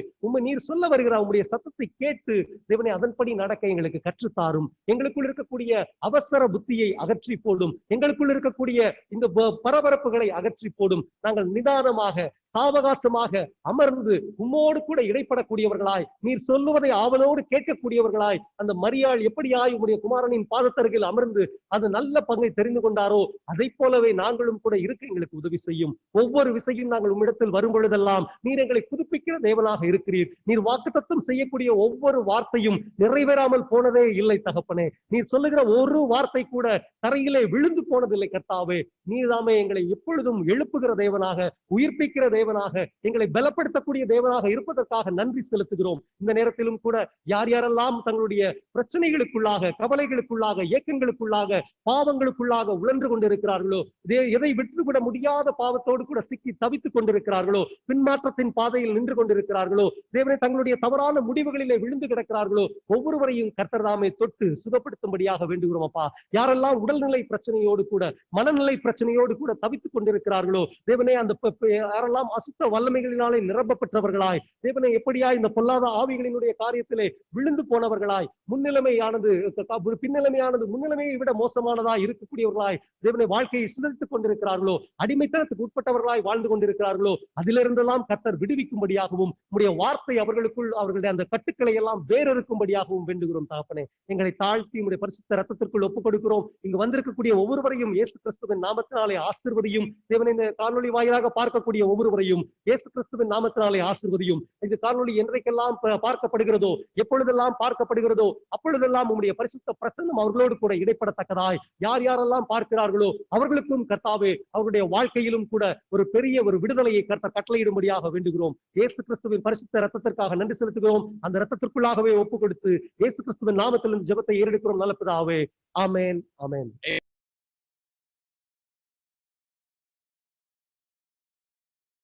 நீர் சொல்ல வருகிற உம்முடைய சத்தத்தை கேட்டு தேவனே அதன்படி நடக்க எங்களுக்கு கற்றுத்தாரும். எங்களுக்குள் இருக்கக்கூடிய அவசர புத்தியை அகற்றி போடும். எங்களுக்குள் இருக்கக்கூடிய இந்த பரபரப்புகளை அகற்றி போடும். நாங்கள் நிதானமாக சாவகாசமாக அமர்ந்து உம்மோடு கூட இடைப்படக்கூடியவர்களாய், நீர் சொல்லுவதை ஆவலோடு கேட்கக்கூடியவர்களாய், அந்த மரியாள் எப்படியாய் உம்முடைய குமாரனின் பாதத்தருகில் அமர்ந்து அது நல்ல பங்கை தெரிந்து கொண்டாரோ அதை போலவே நாங்களும் கூட இருக்க எங்களுக்கு உதவி செய்யும். ஒவ்வொரு விசையும் நாங்கள் உம்மிடத்தில் வரும் பொழுதெல்லாம் நீர் எங்களை புதுப்பிக்கிற தேவனாக இருக்கிறீர். நீர் வாக்குத்தத்தம் செய்யக்கூடிய ஒவ்வொரு வார்த்தையும் நிறைவேறாமல் போனதே இல்லை தகப்பனே. நீர் சொல்லுகிற ஒரு வார்த்தை கூட தரையிலே விழுந்து போனதில்லை கர்த்தாவே. நீர்தாமே எங்களை எப்பொழுதும் எழுப்புகிற தேவனாக, உயிர்ப்பிக்கிற தேவனாக, எங்களை பலப்படுத்தக்கூடிய தேவனாக இருப்பதற்காக நன்றி செலுத்துகிறோம். இந்த நேரத்திலும் கூட யார் யாரெல்லாம் தங்களுடைய பிரச்சனைகளுக்குள்ளாக, கவலைகளுக்குள்ளாக, ஏக்கங்களுக்குள்ளாக, பாவங்களுக்குள்ளாக உழன்று கொண்டிருக்கிறார்களோ, எதை விட்டுவிட முடியாத பாவத்தோடு கூட சிக்கி தவித்துக் கொண்டிருக்கிறார்களோ, பின்மாற்றத்தின் பாதையில் நின்று கொண்டிருக்கிறார்களோ, தேவனை தங்களுடைய தவறான முடிவுகளிலே விழுந்து கிடக்கிறார்களோ, ஒவ்வொருவரையும் கர்த்தர் தாமே தொட்டு சுகப்படுத்தும்படியாக வேண்டுகிறோம் அப்பா. யாரெல்லாம் உடல்நிலை பிரச்சனையோடு கூட, மனநிலை பிரச்சனையோடு கூட தவித்துக் கொண்டிருக்கிறார்களோ தேவனே, அந்த யாரெல்லாம் அசுத்த வல்லமைகளினாலே நிரப்பப்பட்டவர்களாய், தேவனை எப்படியா இந்த பொல்லாத ஆவிகளினுடைய காரியத்திலே விழுந்து போனவர்களாய், முன்னிலைமையானது பின்னிலைமையானது முன்னிலைமையை விட மோசமானதாய் இருக்கக்கூடியவர்களாய் தேவனை வாழ்க்கையை சிதறித்துக் கொண்டிருக்கிறார்களோ, அடிமைத்தனத்துக்கு உட்பட்டவர்களாய் வாழ்ந்து கொண்டிருக்கிறார்களோ, அதிலிருந்தெல்லாம் கர்த்தர் விடுவிக்கும்படியாகவும், உடைய வார்த்தை அவர்களுக்குள் அவர்களுடைய அந்த கட்டுக்களை எல்லாம் வேறறுக்கும்படியாகவும் வேண்டுகிறோம் தகப்பனே. எங்களை தாழ்த்தி உடைய பரிசுத்த ரத்தத்திற்குள் ஒப்புக் கொடுக்கிறோம். இங்கு வந்திருக்கக்கூடிய ஒவ்வொருவரையும் இயேசு கிறிஸ்துவின் நாமத்தினாலே ஆசீர்வதியும். தேவனை இந்த காணொலி வாயிலாக பார்க்கக்கூடிய ஒவ்வொருவரையும் இயேசு கிறிஸ்துவின் நாமத்தினாலே ஆசீர்வதியும். இந்த காணொலி என்றைக்கெல்லாம் பார்க்கப்படுகிறதோ, எப்பொழுதெல்லாம் பார்க்கப்படுகிறதோ, அப்பொழுதெல்லாம் உம்முடைய பரிசுத்த பிரசன்னம் அவர்களோடு கூட இடைப்படத்தக்கதாய், யார் யாரெல்லாம் பார்க்கிறார்களோ அவர்களுக்கும் கர்த்தாவே அவருடைய வாழ்க்கையிலும் கூட ஒரு பெரிய ஒரு விடுதலையை கர்த்தர் கட்டளையிடும்படியாக வேண்டுகிறோம். இயேசு கிறிஸ்துவின் பரிசுத்த ரத்தத்திற்காக நன்றி செலுத்துகிறோம். அந்த ரத்தத்திற்குள்ளாகவே ஒப்பு கொடுத்து இயேசு கிறிஸ்துவின் நாமத்தில் ஜெபத்தை ஏறெடுக்கிறோம் நல்ல பிதாவே. ஆமென், ஆமென்.